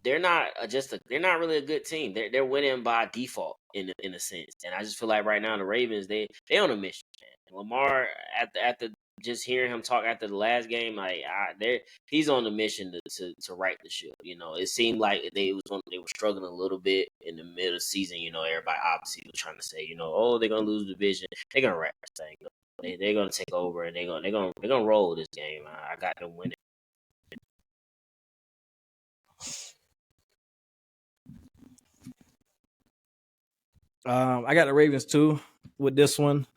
they're not they're not really a good team. They're winning by default in a sense, and I just feel like right now the Ravens they on a mission. Man. Lamar after just hearing him talk after the last game, he's on a mission to right the ship. It seemed like they were struggling a little bit in the middle of the season. Everybody obviously was trying to say, oh, they're gonna lose the division. They're gonna wrap this thing up. They're gonna take over and they're gonna roll this game. I got them winning. I got the Ravens too with this one.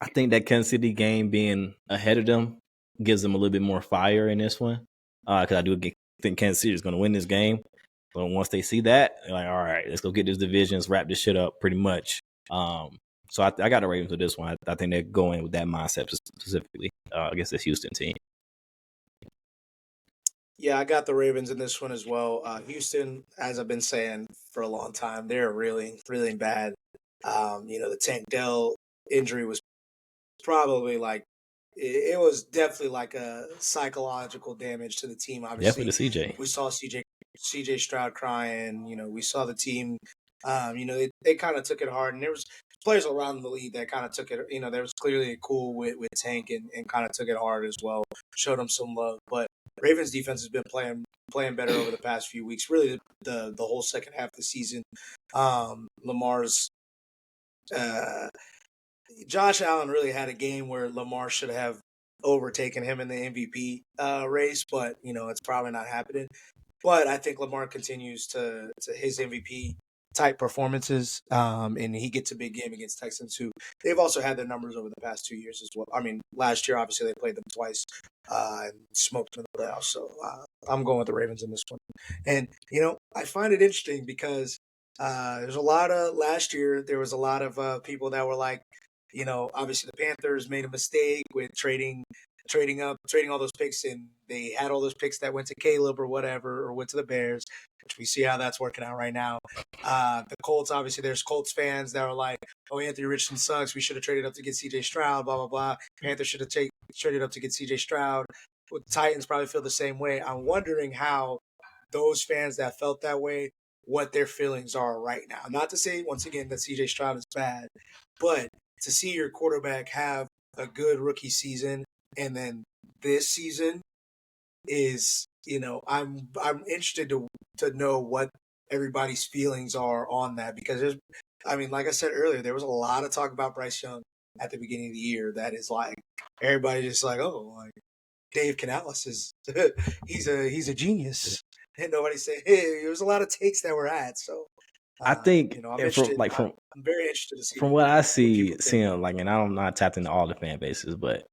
I think that Kansas City game being ahead of them gives them a little bit more fire in this one. Because I do think Kansas City is going to win this game. But once they see that, they're like, all right, let's go get this division, let's wrap this shit up pretty much. So I got the Ravens with this one. I think they're going with that mindset specifically against this Houston team. Yeah, I got the Ravens in this one as well. Houston, as I've been saying for a long time, they're really, really bad. The Tank Dell injury was probably it was definitely like a psychological damage to the team. Obviously, definitely to CJ. We saw CJ Stroud crying. We saw the team. They kind of took it hard, and there was players around the league that kind of took it. There was clearly a cool with Tank and kind of took it hard as well. Showed him some love, but Ravens defense has been playing better over the past few weeks. Really, the whole second half of the season. Lamar's. Josh Allen really had a game where Lamar should have overtaken him in the MVP race, but it's probably not happening. But I think Lamar continues to his MVP type performances, and he gets a big game against Texans who they've also had their numbers over the past 2 years as well. I mean, last year obviously they played them twice and smoked them in the playoffs. So I'm going with the Ravens in this one. And I find it interesting because there's a lot of last year there was a lot of people that were like, obviously the Panthers made a mistake with trading all those picks, and they had all those picks that went to Caleb or whatever, or went to the Bears, which we see how that's working out right now. The Colts, obviously, there's Colts fans that are like, oh, Anthony Richardson sucks. We should have traded up to get CJ Stroud, blah, blah, blah. Panthers should have traded up to get CJ Stroud. Well, the Titans probably feel the same way. I'm wondering how those fans that felt that way, what their feelings are right now. Not to say, once again, that CJ Stroud is bad, but to see your quarterback have a good rookie season and then this season is, I'm interested to know what everybody's feelings are on that, because like I said earlier, there was a lot of talk about Bryce Young at the beginning of the year that is like everybody just like, oh, like Dave Canales is he's a genius, and nobody said, hey, there was a lot of takes that were had. So I think I'm very interested to see. From what I seeing, and I'm not tapped into all the fan bases, but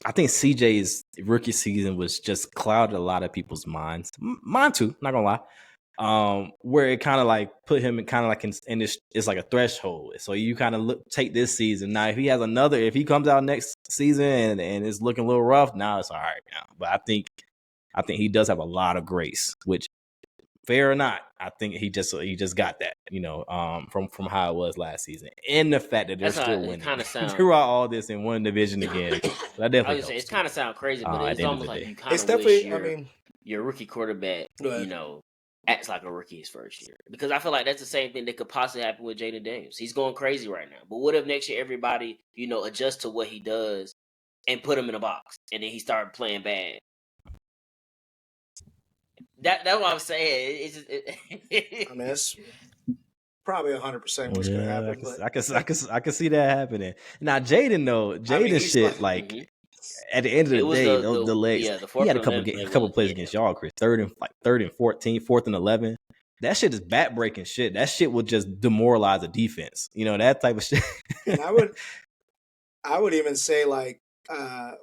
I think CJ's rookie season was just clouded a lot of people's minds. Mine too, not gonna lie. Where it kind of like put him in kind of like in this, it's like a threshold. So you kind of take this season. Now, if he comes out next season and it's looking a little rough, now it's all right now. But I think he does have a lot of grace, which, fair or not, I think he just got that, from how it was last season, and the fact that they're still winning throughout all this in one division again. That definitely helps. It's kind of sound crazy, but it's almost like you kind of wish your rookie quarterback, acts like a rookie his first year, because I feel like that's the same thing that could possibly happen with Jaden Daniels. He's going crazy right now, but what if next year everybody adjusts to what he does and put him in a box, and then he started playing bad? That's what I'm saying. I mean, that's probably 100% what's going to happen. I can see that happening. Now, Jaden shit, at the end of the day, the legs. He had a couple plays against y'all, Chris. Third and 14, fourth and 11. That shit is back-breaking shit. That shit would just demoralize a defense. That type of shit. And I would even say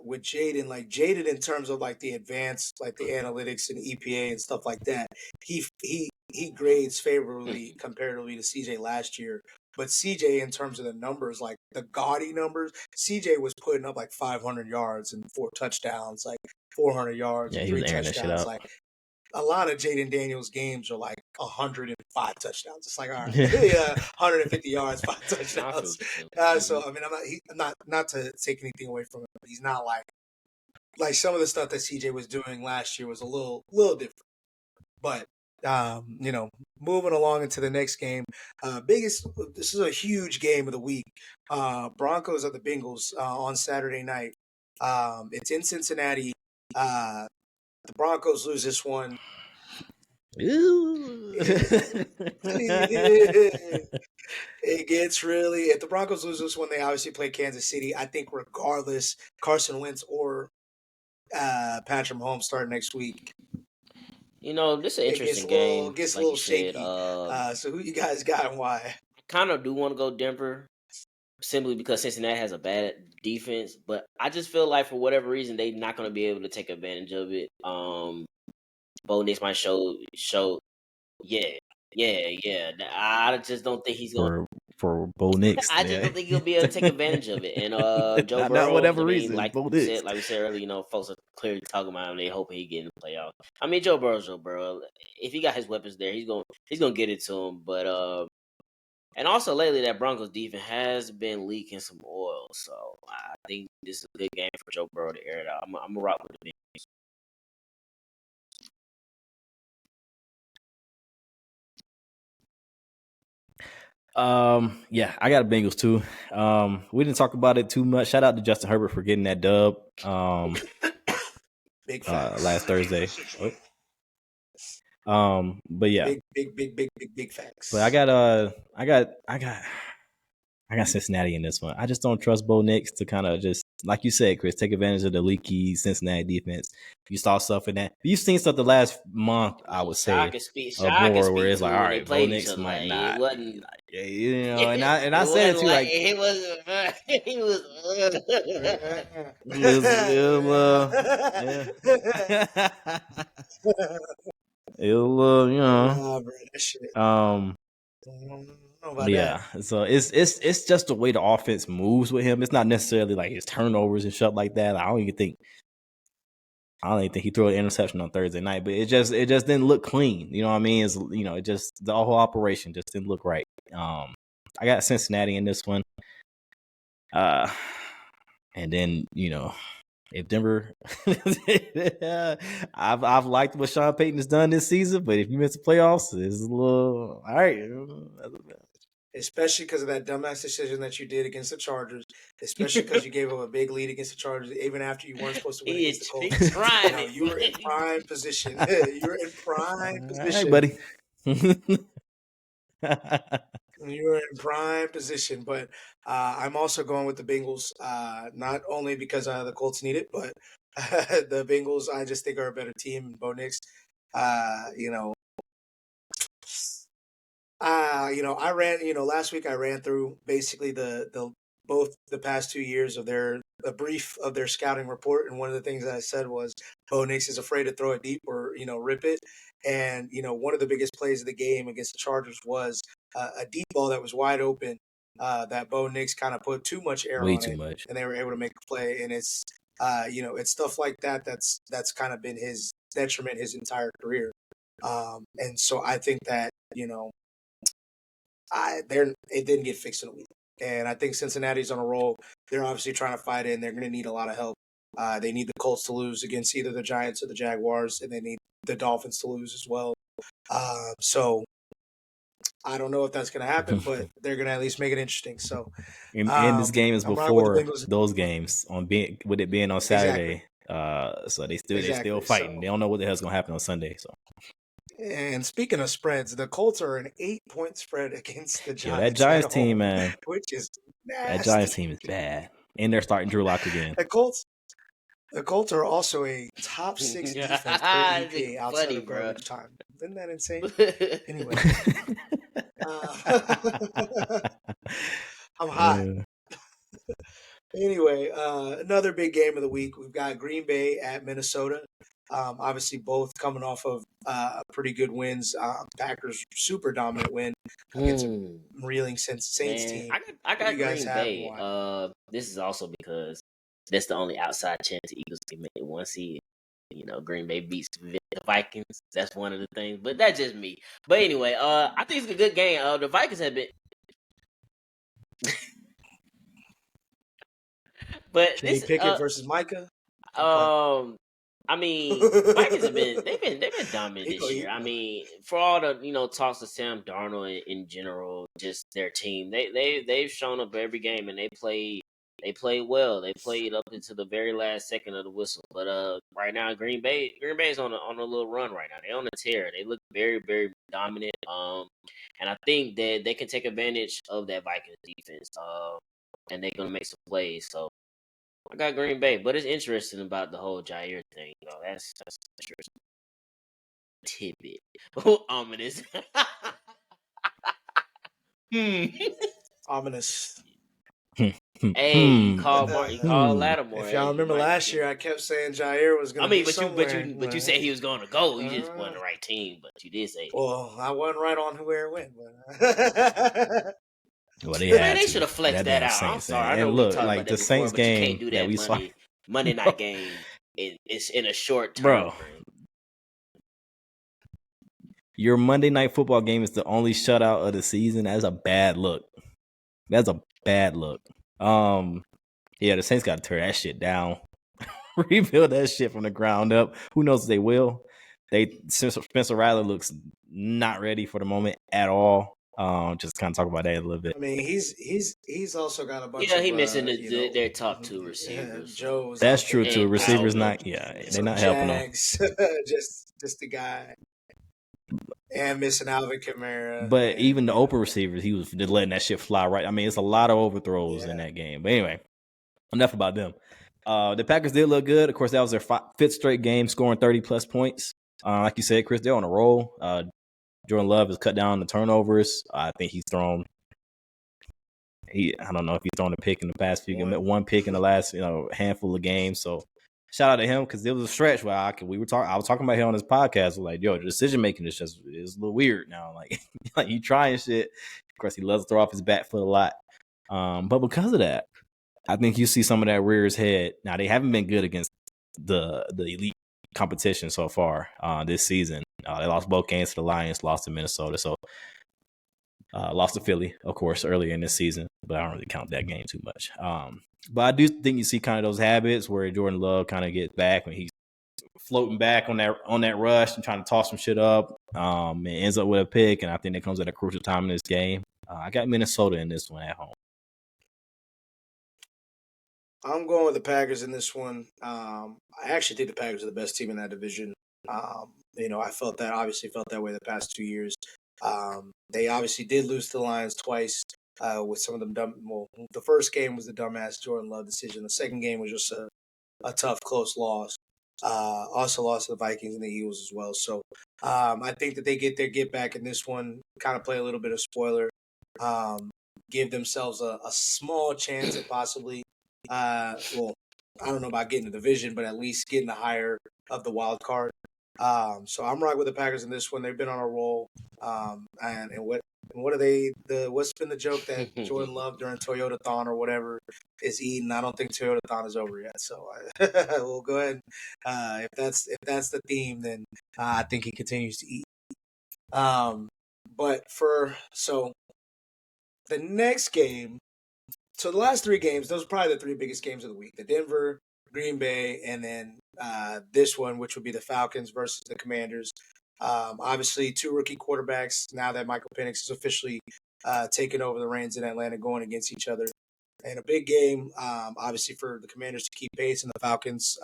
with Jaden in terms of the advanced, the analytics and EPA and stuff like that, he grades favorably comparatively to CJ last year. But CJ, in terms of the numbers, the gaudy numbers, CJ was putting up 500 yards and 4 touchdowns, 400 yards and 3 touchdowns. A lot of Jaden Daniels games are 105 touchdowns. It's all right, 150 yards, 5 touchdowns. So I mean, I'm not to take anything away from him, but he's not like some of the stuff that CJ was doing last year was a little different. But moving along into the next game, this is a huge game of the week. Broncos at the Bengals on Saturday night. It's in Cincinnati. The Broncos lose this one. It gets really. If the Broncos lose this one, they obviously play Kansas City. I think regardless, Carson Wentz or Patrick Mahomes start next week. This is an interesting game. Gets a like little you shaky. said. So who you guys got and why? I kind of do want to go Denver, simply because Cincinnati has a bad defense. But I just feel like for whatever reason they're not going to be able to take advantage of it. Bo Nix might show. Yeah. I just don't think he's going for Bo Nix. I just don't think he'll be able to take advantage of it. And Joe Burrow, not whatever reason, like Bo we Nix. said earlier, folks are clearly talking about him. They hope he get in the playoffs. I mean, Joe Burrow. If he got his weapons there, he's gonna get it to him. But and also lately that Broncos defense has been leaking some oil, so I think this is a good game for Joe Burrow to air it out. I'm gonna rock with the Bengals. Yeah, I got a Bengals too. We didn't talk about it too much. Shout out to Justin Herbert for getting that dub. Big facts. Last Thursday. But yeah, big facts. But I got Cincinnati in this one. I just don't trust Bo Nix to kind of just, like you said, Chris, take advantage of the leaky Cincinnati defense. You saw stuff in that. You've seen stuff the last month, I would say, more where it's like, all right, Bo Nix might not. And I said it too, like he was. Yeah, so it's just the way the offense moves with him. It's not necessarily like his turnovers and stuff like that. I don't even think he threw an interception on Thursday night, but it just didn't look clean. You know what I mean? It's, it just, the whole operation just didn't look right. I got Cincinnati in this one. And then, if Denver, I've liked what Sean Payton has done this season, but if you miss the playoffs, it's a little, all right. Especially because of that dumbass decision that you did against the Chargers. Especially because you gave up a big lead against the Chargers, even after you weren't supposed to win against the Colts. You were in prime position. You were in prime position, buddy. You were in prime position, but I'm also going with the Bengals, not only because the Colts need it, but the Bengals I just think are a better team. Bo Nix, I ran, last week I ran through basically both the past 2 years of a brief of their scouting report, and one of the things that I said was Bo Nix is afraid to throw it deep or rip it, and one of the biggest plays of the game against the Chargers was a deep ball that was wide open that Bo Nix kind of put too much air on it, and they were able to make a play, and it's it's stuff like that that's kind of been his detriment his entire career, and so I think that it didn't get fixed in a week. And I think Cincinnati's on a roll. They're obviously trying to fight in. They're going to need a lot of help. They need the Colts to lose against either the Giants or the Jaguars, and they need the Dolphins to lose as well. So I don't know if that's going to happen, but they're going to at least make it interesting. So, and this game is before those games with it being on Saturday. Exactly. So they still fighting. So, they don't know what the hell's going to happen on Sunday. So. And speaking of spreads, the Colts are an 8-point spread against the Giants. Yeah, that Giants team, man, which is nasty. That Giants team is bad, and they're starting Drew Lock again. The Colts are also a top 6 defense per EPA outside of garbage time. Isn't that insane? Anyway, I'm hot. Yeah. Anyway, another big game of the week. We've got Green Bay at Minnesota. Obviously, both coming off of pretty good wins. Packers super dominant win against a reeling Saints team. I got Green Bay. This is also because that's the only outside chance the Eagles can make it 1 seed. Green Bay beats the Vikings. That's one of the things, but that's just me. But anyway, I think it's a good game. The Vikings have been. But Kenny Pickett versus Micah. I mean, Vikings have been they've been dominant this year. I mean, for all the talks of Sam Darnold in general, just their team, they've shown up every game and they played well. They played up into the very last second of the whistle. But right now Green Bay's on a little run right now. They're on a tear. They look very, very dominant. And I think that they can take advantage of that Vikings defense. And they're gonna make some plays. So I got Green Bay, but it's interesting about the whole Jair thing. That's interesting. Tidbit. Ominous. Ominous. Hey, you called Lattimore. If y'all remember last year, I kept saying Jair was going to be somewhere. But you said he was going to go. You just wasn't the right team, but you did say. Well, I wasn't right on where it went. Well, they should have flexed that out. I'm sorry. I know and look, like the Saints game that we saw, Monday night game. It's in a short term. Bro, your Monday night football game is the only shutout of the season. That's a bad look. Yeah, the Saints got to tear that shit down, rebuild that shit from the ground up. Who knows if they will? Spencer Rattler looks not ready for the moment at all. Just kind of talk about that a little bit. I mean, he's also got a bunch. Yeah, he missing their top two receivers. Joe's. That's true too. Receivers not. Yeah, they're not helping them. just the guy. And missing Alvin Kamara. But even the open receivers, he was just letting that shit fly right. I mean, it's a lot of overthrows in that game. But anyway, enough about them. The Packers did look good. Of course, that was their fifth straight game, scoring 30-plus points. Like you said, Chris, they're on a roll. Jordan Love has cut down the turnovers. I think he's thrown I don't know if he's thrown a pick in the past few games, one pick in the last handful of games. So shout out to him because there was a stretch where I was talking about him on his podcast. Like, yo, the decision making is a little weird now. Like, he trying shit. Of course, he loves to throw off his back foot a lot. But because of that, I think you see some of that rear his head. Now, they haven't been good against the elite competition so far this season. They lost both games to the Lions, lost to Minnesota. So lost to Philly, of course, earlier in this season. But I don't really count that game too much. But I do think you see kind of those habits where Jordan Love kind of gets back when he's floating back on that rush and trying to toss some shit up and ends up with a pick. And I think that comes at a crucial time in this game. I got Minnesota in this one at home. I'm going with the Packers in this one. I actually think the Packers are the best team in that division. I felt that way the past 2 years. They obviously did lose to the Lions twice. With some of them the first game was the dumbass Jordan Love decision. The second game was just a tough, close loss. Also lost to the Vikings and the Eagles as well. So I think that they get their get back in this one, kind of play a little bit of spoiler, give themselves a small chance at possibly, I don't know about getting the division, but at least getting the higher of the wild card. So I'm right with the Packers in this one. They've been on a roll. What's been the joke that Jordan Love during Toyota-thon or whatever is eating? I don't think Toyota-thon is over yet. So we'll go ahead. If that's the theme, then I think he continues to eat. But the next game, so the last three games, those are probably the three biggest games of the week: the Denver, Green Bay, and then this one, which would be the Falcons versus the Commanders. Obviously, two rookie quarterbacks now that Michael Penix is officially taken over the reins in Atlanta, going against each other. And a big game, obviously, for the Commanders to keep pace and the Falcons.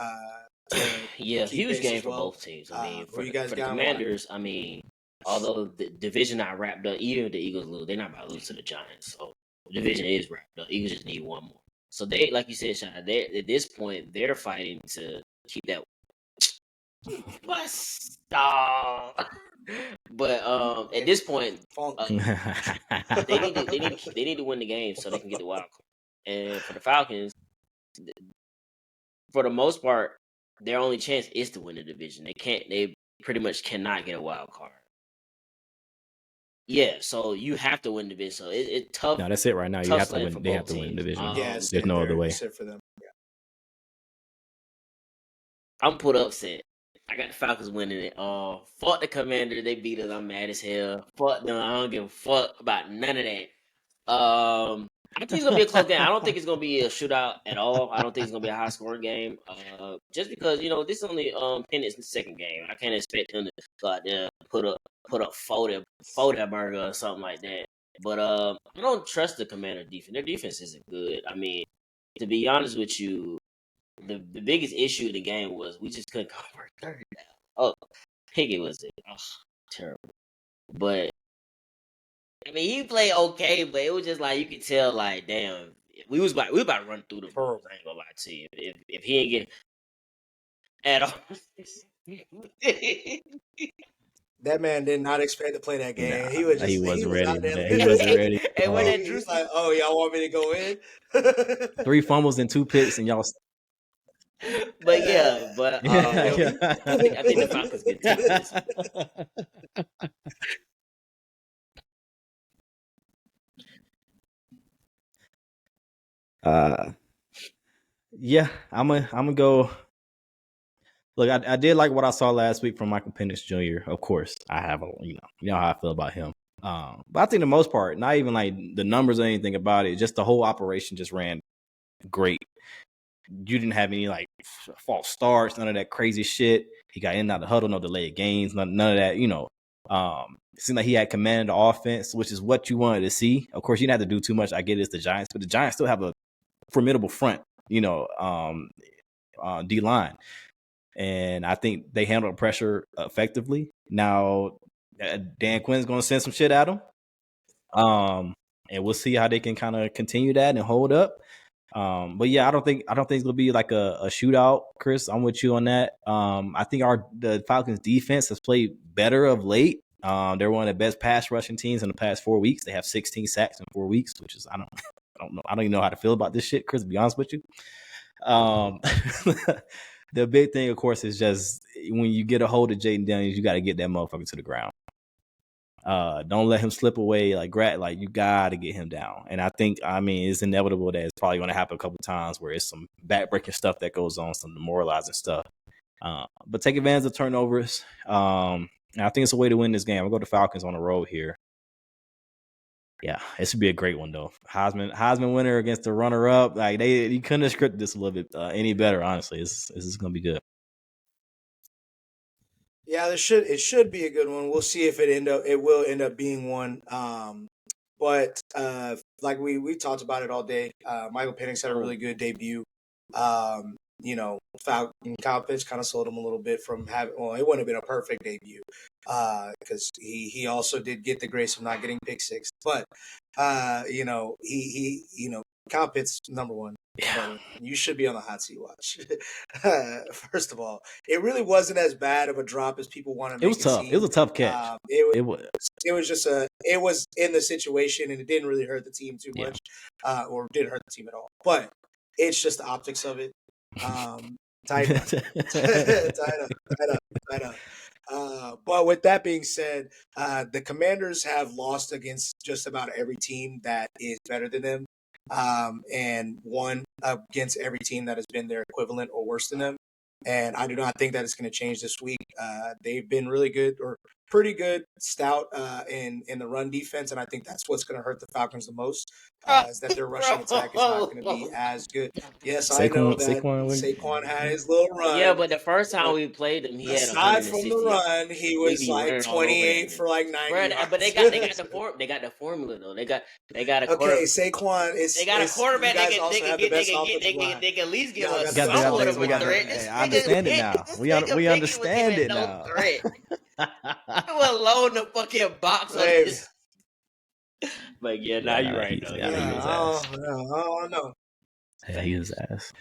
Huge game for both teams. I mean, for the Commanders, I mean, although the division not wrapped up, even if the Eagles lose, they're not about to lose to the Giants. So the division is wrapped up. Eagles just need one more. So they, like you said, Sean, at this point, they're fighting to keep that. Stop. But at this point, they need to win the game so they can get the wild card. And for the Falcons, for the most part, their only chance is to win the division. They pretty much cannot get a wild card. Yeah, so you have to win the division. So it's tough. No, that's it right now. You have to win. They have to win the division. There's no other way. For them. Yeah. I'm put upset. I got the Falcons winning it. Fuck the Commanders. They beat us. I'm mad as hell. Fuck them. I don't give a fuck about none of that. I think it's gonna be a close game. I don't think it's gonna be a shootout at all. I don't think it's gonna be a high scoring game. Just because this is only Pennett's second game. I can't expect him to go out there put up 40 burger or something like that. But I don't trust the Commander defense. Their defense isn't good. I mean, to be honest with you, the biggest issue in the game was we just couldn't convert third down. Oh, Pickett was it? Oh, terrible. But I mean, he played okay, but it was just like you could tell, like, damn, we about to run through the Bulls. I ain't gonna lie to you. If he ain't get at all, that man did not expect to play that game. Nah, he was he wasn't ready. out there. He wasn't ready. And when that Drew He's like, "Oh, y'all want me to go in?" 3 fumbles and 2 picks, and y'all. But yeah, but I think the Falcons get this. Yeah, I'm gonna go. Look, I did like what I saw last week from Michael Penix Jr. Of course, I have you know how I feel about him. But I think the most part, not even like the numbers or anything about it, just the whole operation just ran great. You didn't have any like false starts, none of that crazy shit. He got in and out of the huddle, no delayed gains, none of that. It seemed like he had command of the offense, which is what you wanted to see. Of course, you didn't have to do too much. I get it's the Giants, but the Giants still have a formidable front, D-line. And I think they handled pressure effectively. Now, Dan Quinn's going to send some shit at them. And we'll see how they can kind of continue that and hold up. But yeah, I don't think it's going to be like a shootout, Chris. I'm with you on that. I think the Falcons defense has played better of late. They're one of the best pass rushing teams in the past 4 weeks. They have 16 sacks in 4 weeks, which is I don't know. I don't even know how to feel about this shit, Chris, to be honest with you. The big thing, of course, is just when you get a hold of Jaden Daniels, you got to get that motherfucker to the ground. Don't let him slip away. Like you got to get him down. And I think, it's inevitable that it's probably going to happen a couple of times where it's some backbreaking stuff that goes on, some demoralizing stuff. But take advantage of turnovers. And I think it's a way to win this game. We'll go to Falcons on the road here. Yeah, it should be a great one though. Heisman winner against the runner-up. Like you couldn't have scripted this a little bit any better. Honestly, this is gonna be good. Yeah, it should be a good one. We'll see if it will end up being one. But like we talked about it all day. Michael Penix had a really good debut. Falcon Kyle Pitts kind of sold him a little bit from having. Well, it wouldn't have been a perfect debut because he also did get the grace of not getting pick six. But Kyle Pitts #1. Yeah. You should be on the hot seat watch. First of all, it really wasn't as bad of a drop as people want to make it. It was tough. It was a tough catch. It was in the situation, and it didn't really hurt the team too much, or didn't hurt the team at all. But it's just the optics of it. Tight up. But with that being said, the Commanders have lost against just about every team that is better than them. And won against every team that has been their equivalent or worse than them. And I do not think that it's going to change this week. They've been really good or pretty good, stout in the run defense, and I think that's what's going to hurt the Falcons the most. Is that their rushing attack is not going to be as good. Yes, I know that Saquon had his little run. Yeah, but the first time we played him, he had aside from the run, he was like 28 for like 90. But they got the formula though. They got a okay. Saquon is they got a quarterback. They can at least give us somewhat of a threat. I understand it now. We understand it now. I will load the fucking box on this. But yeah, now you're right. Oh no. Yeah, he was ass.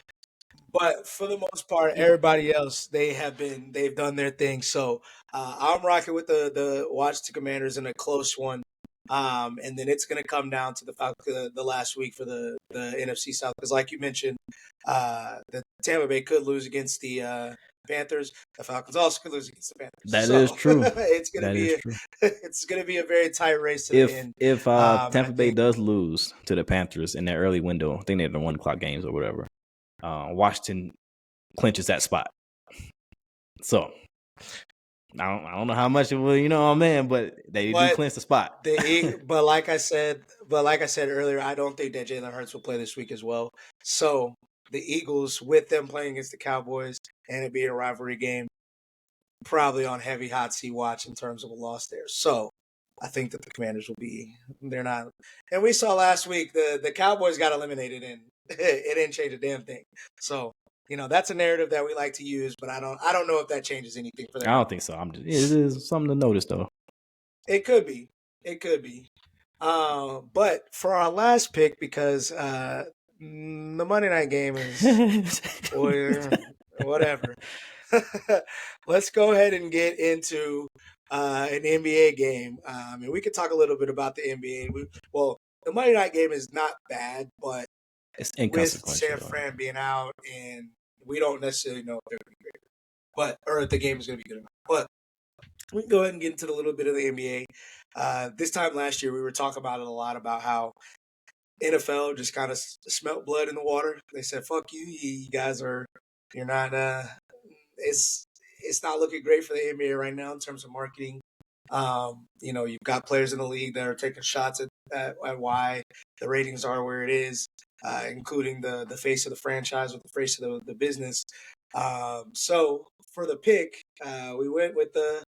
But for the most part, everybody else they've done their thing. So I'm rocking with the watch the Commanders in a close one. And then it's going to come down to the last week for the NFC South because, like you mentioned, the Tampa Bay could lose against the Panthers. The Falcons also could lose against the Panthers. That is true. It's going to be a very tight race to the end. If Tampa Bay does lose to the Panthers in that early window, I think they're the 1 o'clock games or whatever. Washington clinches that spot. So I don't know how much it will, but they do But clinch the spot. but like I said earlier, I don't think that Jalen Hurts will play this week as well. So the Eagles, with them playing against the Cowboys and it being a rivalry game, probably on heavy hot seat watch in terms of a loss there. So I think that the Commanders will be. They're not. And we saw last week the Cowboys got eliminated and it didn't change a damn thing. So that's a narrative that we like to use, but I don't know if that changes anything for them. I don't think so. It is something to notice though. It could be. But for our last pick, because the Monday night game is or whatever. Let's go ahead and get into an NBA game. And we could talk a little bit about the NBA. The Monday night game is not bad, but it's with inconsequential. San Fran being out, and we don't necessarily know if they're going to be great, or if the game is going to be good enough. But we can go ahead and get into a little bit of the NBA. This time last year, we were talking about it a lot about how NFL just kind of smelt blood in the water. They said, "Fuck you, you guys you're not." It's not looking great for the NBA right now in terms of marketing. You've got players in the league that are taking shots at why the ratings are where it is, including the face of the franchise or the face of the business. So for the pick, we went with the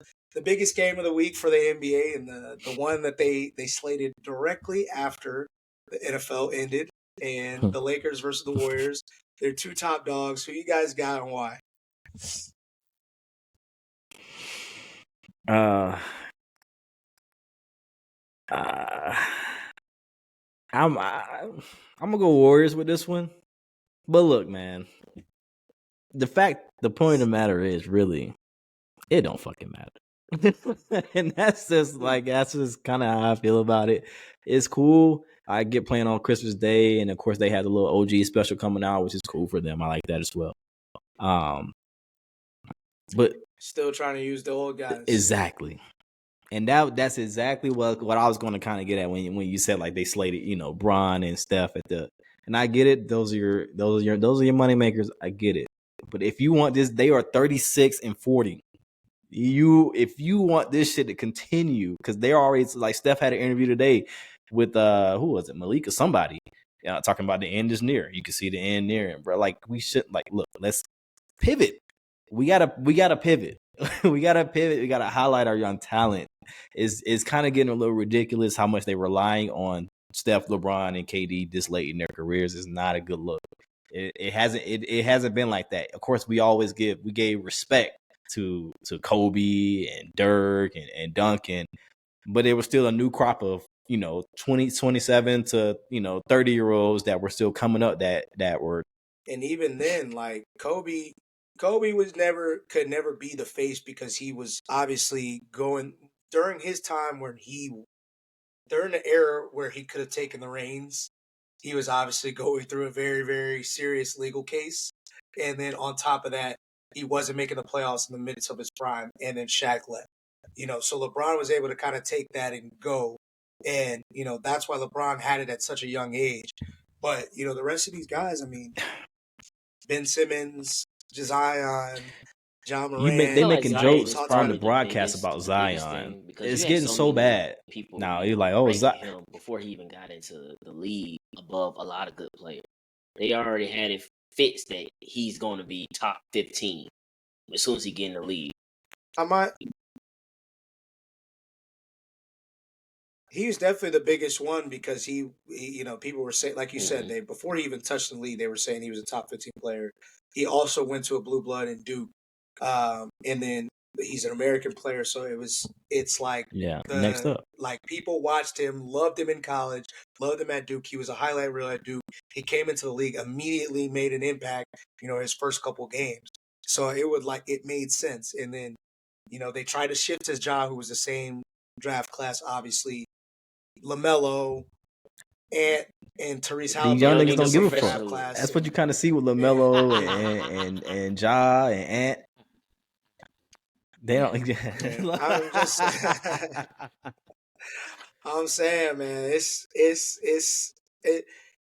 biggest game of the week for the NBA and the one that they slated directly after the NFL ended, and the Lakers versus the Warriors. They're two top dogs. Who you guys got and why? I'm gonna go Warriors with this one. But look, man, the point of the matter is really, it don't fucking matter. And that's just kind of how I feel about it. It's cool. I get playing on Christmas Day, and of course they had a little OG special coming out, which is cool for them. I like that as well. But still trying to use the old guys. Exactly. And that's exactly what I was going to kind of get at when you said like they slated, Bron and Steph and I get it. Those are your money makers. I get it. But if you want this, they are 36-40. If you want this shit to continue, because they're already like Steph had an interview today with who was it, Malik or somebody, talking about the end is near. You can see the end near, and bro, like we should look. Let's pivot. We gotta pivot. We gotta pivot. We gotta highlight our young talent. It's kind of getting a little ridiculous how much they're relying on Steph, LeBron, and KD this late in their careers. Is not a good look. It hasn't been like that. Of course, we gave respect to Kobe and Dirk and Duncan, but it was still a new crop of 27 to 30-year-olds that were still coming up that were. And even then, like Kobe could never be the face because he was obviously going during his time during the era where he could have taken the reins. He was obviously going through a very, very serious legal case. And then on top of that, he wasn't making the playoffs in the midst of his prime. And then Shaq left. So LeBron was able to kind of take that and go. And, that's why LeBron had it at such a young age. But, the rest of these guys, I mean, Ben Simmons, Zion, John Moran. They making jokes on the broadcast about Zion. It's getting so bad. Now you're like, oh, Zion before he even got into the league above a lot of good players. They already had it fixed that he's going to be top 15 as soon as he get in the league. He was definitely the biggest one because he people were saying, like you said, before he even touched the league, they were saying he was a top 15 player. He also went to a blue blood in Duke, and then he's an American player. So it's like next up, like people watched him, loved him in college, loved him at Duke. He was a highlight reel at Duke. He came into the league, immediately made an impact. His first couple games. So it made sense. And then they tried to shift his job, who was the same draft class, obviously. LaMelo and Tyrese Halliburton. The young niggas don't give a fuck. That's what you kind of see with LaMelo and Ja and Ant. They don't. I'm saying, man,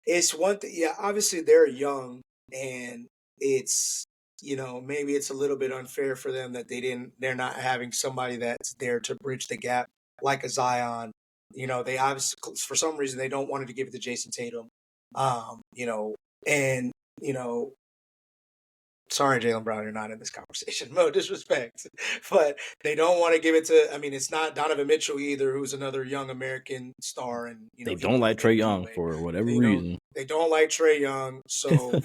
it's one thing. Yeah, obviously they're young, and it's maybe it's a little bit unfair for them that they're not having somebody that's there to bridge the gap like a Zion. They obviously, for some reason, they don't want to give it to Jason Tatum. And, sorry, Jaylen Brown, you're not in this conversation. No disrespect. But they don't want to give it to, it's not Donovan Mitchell either, who's another young American star. And, they don't like Trae Young for whatever reason. They don't like Trae Young. So,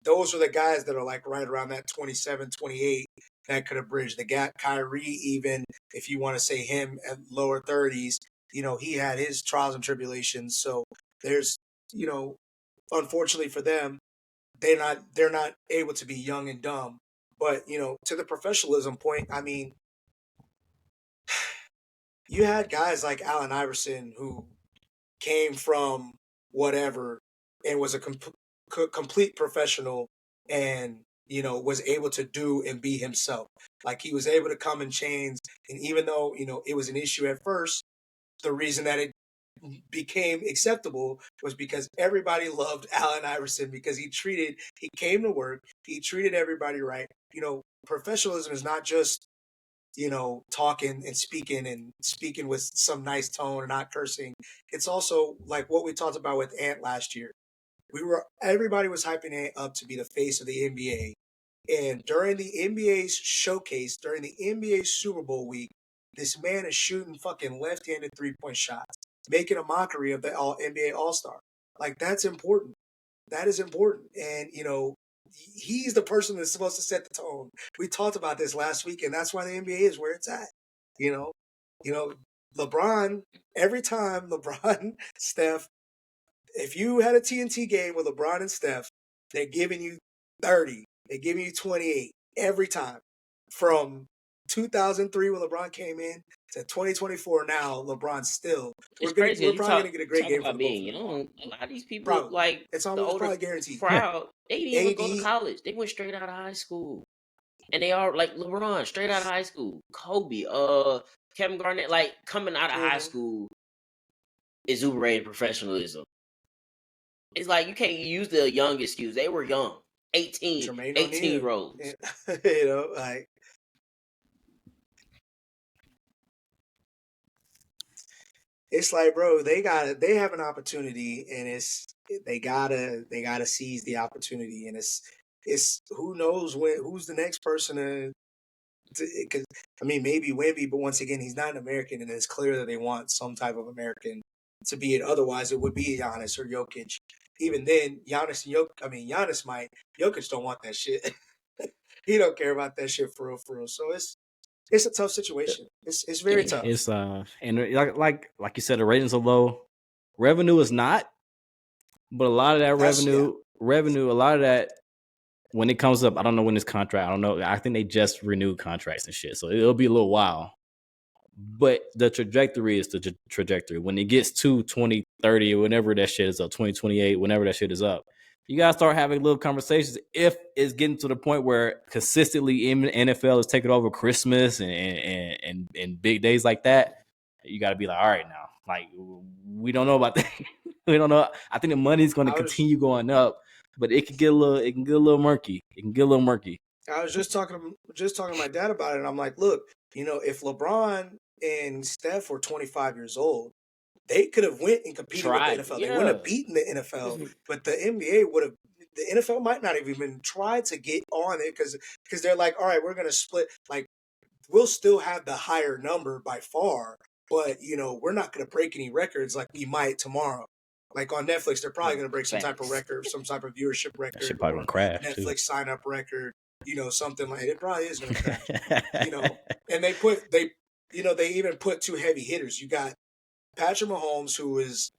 those are the guys that are like right around that 27, 28 that could have bridged the gap. Kyrie, even if you want to say him at lower 30s, he had his trials and tribulations. So there's, unfortunately for them, they're not able to be young and dumb. But, to the professionalism point, you had guys like Allen Iverson who came from whatever and was a complete professional and, was able to do and be himself. Like he was able to come in chains. And even though, it was an issue at first, the reason that it became acceptable was because everybody loved Allen Iverson because he came to work, he treated everybody right. Professionalism is not just, talking and speaking with some nice tone and not cursing. It's also like what we talked about with Ant last year. Everybody was hyping Ant up to be the face of the NBA. And during the NBA's showcase, during the NBA Super Bowl week, this man is shooting fucking left-handed three-point shots, making a mockery of the NBA All-Star. Like, that's important. That is important. And, he's the person that's supposed to set the tone. We talked about this last week, and that's why the NBA is where it's at. LeBron, every time LeBron, Steph, if you had a TNT game with LeBron and Steph, they're giving you 30. They're giving you 28 every time. From 2003 when LeBron came in to 2024 now, LeBron still. We're probably going to get a great game for the both of them. A lot of these people, like it's almost probably guaranteed. Crowd, they didn't even go to college. They went straight out of high school. And they are like LeBron, straight out of high school. Kobe, Kevin Garnett, like coming out of high school, exuberating professionalism. It's like you can't use the young excuse. They were young. 18-year-olds. Like it's like, bro, they have an opportunity, and they gotta seize the opportunity, and it's who knows who's the next person because maybe Wemby, but once again, he's not an American, and it's clear that they want some type of American to be it. Otherwise, it would be Giannis or Jokic. Even then, Giannis might. Jokic don't want that shit. He don't care about that shit for real. So it's a tough situation. It's very tough. It's and like you said, the ratings are low. Revenue is not, but a lot of that revenue, a lot of that when it comes up, I don't know when this contract. I don't know. I think they just renewed contracts and shit, so it'll be a little while. But the trajectory is the trajectory. When it gets to 2030 or whenever that shit is up, 2028, whenever that shit is up, you gotta start having little conversations. If it's getting to the point where consistently in the NFL is taking over Christmas and big days like that, you gotta be like, all right, now, like we don't know about that. We don't know. I think the money's going to continue going up, but it can get a little murky. I was just talking to my dad about it, and I'm like, look, if LeBron and Steph were 25 years old, they could have went and competed with the NFL. Yeah. They wouldn't have beaten the NFL, but the NBA would have. The NFL might not have even tried to get on it because they're like, all right, we're going to split. Like, we'll still have the higher number by far, but we're not going to break any records like we might tomorrow. Like on Netflix, they're probably going to break some type of record, some type of viewership record. That shit probably going to crash. Netflix sign up record, something like it probably is going to crash. And they even put two heavy hitters. You got Patrick Mahomes, who is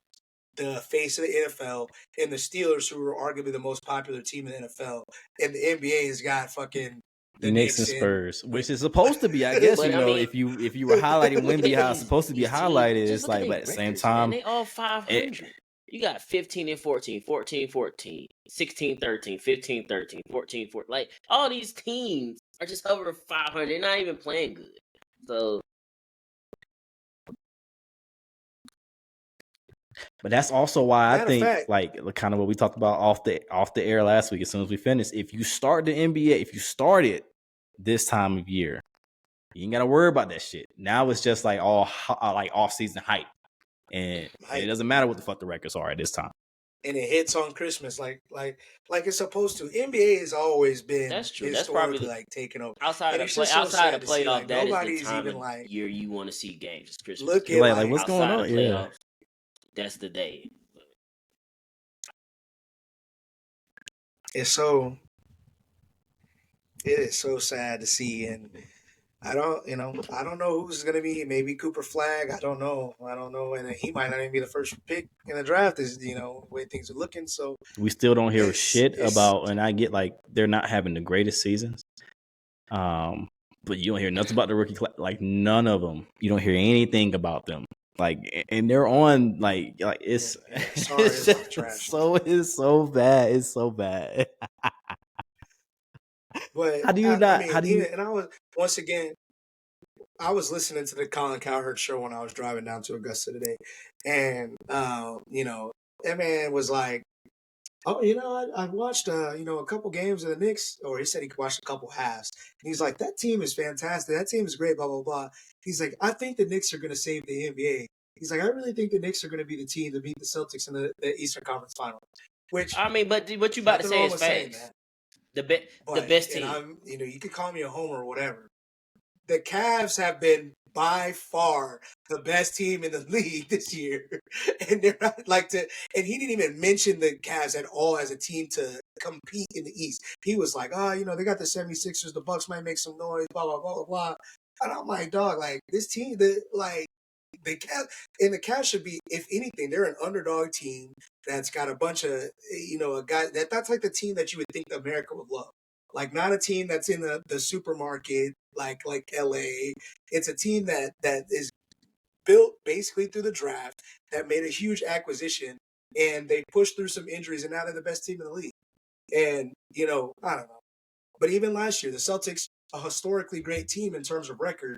the face of the NFL, and the Steelers, who are arguably the most popular team in the NFL, and the NBA has got fucking the Knicks and Spurs, which is supposed to be, I guess. If you were highlighting Wemby how it's supposed to be highlighted, it's like, but at the same time, they all 500. You got 15 and 14, 14, 14, 16, 13, 15, 13, 14, 14. Like, all these teams are just over 500. They're not even playing good. So, But that's also why I Matter of think, fact, like, kind of what we talked about off the air last week. As soon as we finish, if you start the NBA, if you start it this time of year, you ain't gotta worry about that shit. Now it's just like all like off season hype, and it doesn't matter what the fuck the records are at this time. And it hits on Christmas like it's supposed to. NBA has always been That's true. That's historically probably like taken over. outside And of it's play just so outside sad of to see playoff. like That is the nobody's time even of like year you want to see games. It's Christmas. look Day. at Like what's going outside on? of playoffs, that's the day. it is so sad to see, and I don't know who's gonna be. Maybe Cooper Flag. I don't know, and he might not even be the first pick in the draft. Is the way things are looking. So we still don't hear shit it's about. And I get like they're not having the greatest seasons. But you don't hear nothing about the rookie class. Like none of them. You don't hear anything about them. Like, and they're on like it's sorry, it's it's trash. it's so bad. It's so bad. But how do you not? How do you? And I was once again. I was listening to the Colin Cowherd show when I was driving down to Augusta today, and that man was like, "Oh, I watched a couple games of the Knicks," or he said he watched a couple halves. And he's like, "That team is fantastic. That team is great." Blah blah blah. He's like, "I think the Knicks are going to save the NBA." He's like, "I really think the Knicks are going to be the team to beat the Celtics in the Eastern Conference Final." Which I mean, but what you about to say is facts. The best team. And you could call me a homer or whatever. The Cavs have been by far the best team in the league this year. And they're not and he didn't even mention the Cavs at all as a team to compete in the East. He was like, they got the 76ers, the Bucks might make some noise, blah, blah, blah, blah, blah. And I'm like, dog, like this team, the Cavs should be, if anything, they're an underdog team that's got a bunch of, a guy that's like the team that you would think America would love. Like not a team that's in the supermarket like LA. It's a team that is built basically through the draft, that made a huge acquisition, and they pushed through some injuries, and now they're the best team in the league. And I don't know. But even last year, the Celtics, a historically great team in terms of record,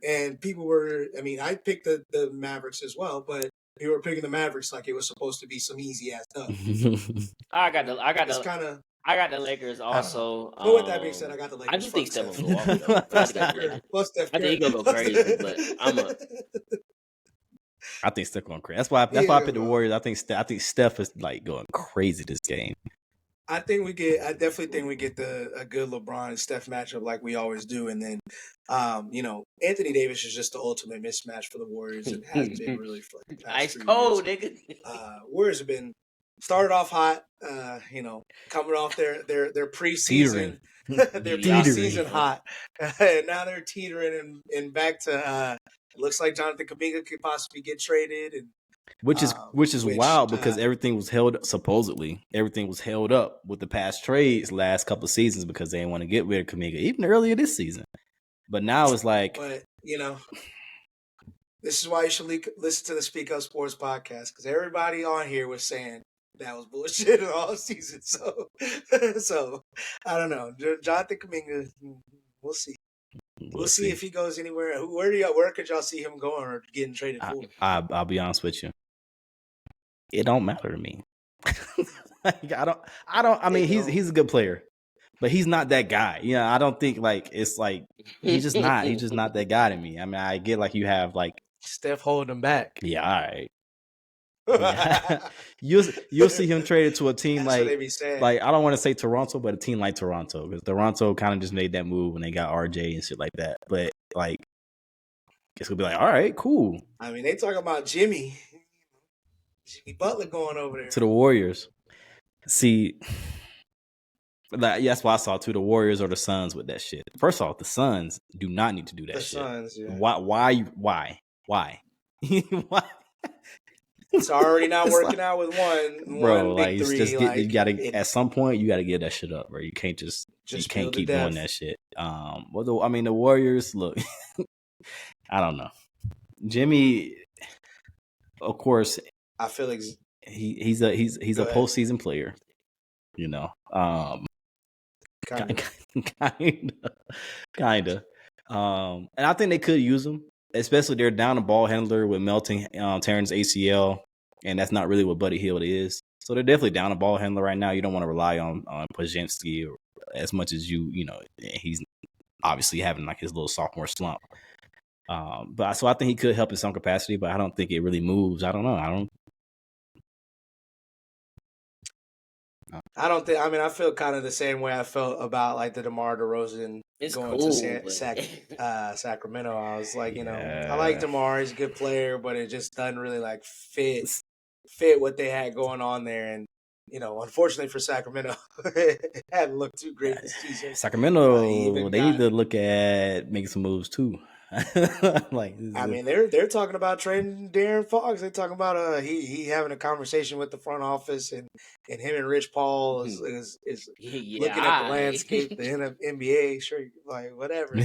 and people were. I mean, I picked the Mavericks as well, but people were picking the Mavericks like it was supposed to be some easy ass stuff. I got the Lakers also. But with that being said, I got the Lakers. I just think Steph will go off. I think he gonna go crazy, but I think Steph going crazy. That's why I picked the Warriors. I think Steph is like going crazy this game. I definitely think we get a good LeBron and Steph matchup like we always do, and then, Anthony Davis is just the ultimate mismatch for the Warriors and has been really for the past ice cold, nigga. Warriors have been started off hot, coming off their preseason, their preseason hot, and now they're teetering and back to. It looks like Jonathan Kuminga could possibly get traded, and which is wild because everything was held up with the past trades last couple of seasons because they didn't want to get rid of Kuminga even earlier this season. But now it's like, but this is why you should listen to the Speak Up Sports podcast, because everybody on here was saying that was bullshit all season. So I don't know. Jonathan Kuminga, we'll see. We'll see if he goes anywhere. Where could y'all see him going or getting traded for? I'll be honest with you. It don't matter to me. I mean, he's a good player, but he's not that guy. I don't think it's like he's just not that guy to me. I mean, I get like you have like Steph holding him back. Yeah, all right. Yeah. You'll see him traded to a team like I don't want to say Toronto, but a team like Toronto, because Toronto kind of just made that move when they got RJ and shit like that. But like, guess we'll be like, all right, cool. I mean, they talking about Jimmy Butler going over there to the Warriors. See, that's why I saw too, the Warriors or the Suns with that shit. First off, the Suns do not need to do that shit. The Suns, yeah. Why? Why? It's already not working out with one like big three. Just you gotta at some point you gotta give that shit up, bro. You can't you can't keep doing that shit. The Warriors, look, I don't know. Jimmy, of course, I feel like he's a postseason player. Kinda. And I think they could use him, especially their down the ball handler with Melton tearing his ACL. and that's not really what Buddy Hield is. So they're definitely down a ball handler right now. You don't want to rely on Pajemski as much as you know. He's obviously having like his little sophomore slump. But so I think he could help in some capacity, but I don't think it really moves. I don't know. I mean, I feel kind of the same way I felt about like the DeMar DeRozan going to Sacramento. I was like, you know, I like DeMar. He's a good player, but it just doesn't really like fit what they had going on there. And you know, unfortunately for Sacramento, it hadn't looked too great this season. Sacramento, they need to look at making some moves too. Like, I mean, they're talking about trading De'Aaron Fox. They're talking about he having a conversation with the front office, and him and Rich Paul is looking at the landscape, the NBA. Sure, like whatever.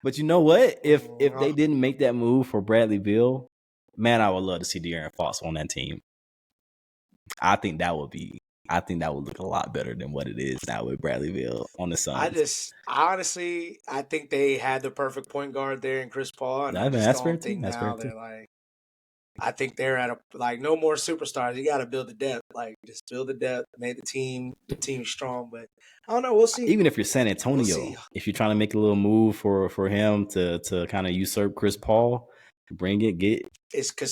But you know what? If they didn't make that move for Bradley Beal, man, I would love to see De'Aaron Fox on that team. I think that would look a lot better than what it is now with Bradley Beal on the Suns. I think they had the perfect point guard there in Chris Paul. And that's fair too. I think they're at no more superstars. You got to build the depth. Like, just build the depth, make the team strong. But I don't know. We'll see. Even if you're San Antonio, if you're trying to make a little move for him to kind of usurp Chris Paul, bring it,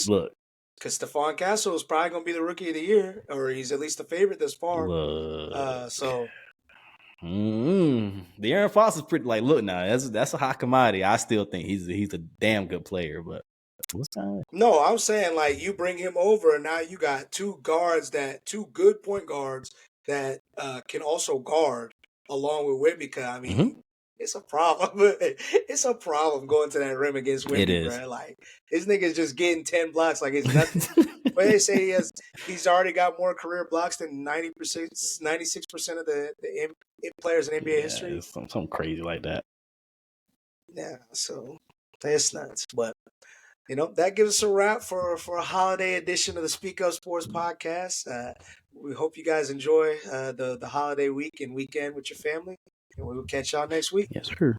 look. Because Stephon Castle is probably going to be the rookie of the year, or he's at least the favorite thus far. De'Aaron Fox is pretty. Like, look now, that's a hot commodity. I still think he's a damn good player, but what's time? No, I'm saying like you bring him over, and now you got two good point guards that can also guard along with Wemby. I mean. It's a problem. It's a problem going to that rim against Wemby, bro. Like, this nigga's just getting 10 blocks like it's nothing. But they say he's already got more career blocks than 96% of the players in NBA history. Something crazy like that. Yeah, so that's nuts. But you know, that gives us a wrap for a holiday edition of the Speak Up Sports Podcast. We hope you guys enjoy the holiday week and weekend with your family. And we will catch y'all next week. Yes, sir.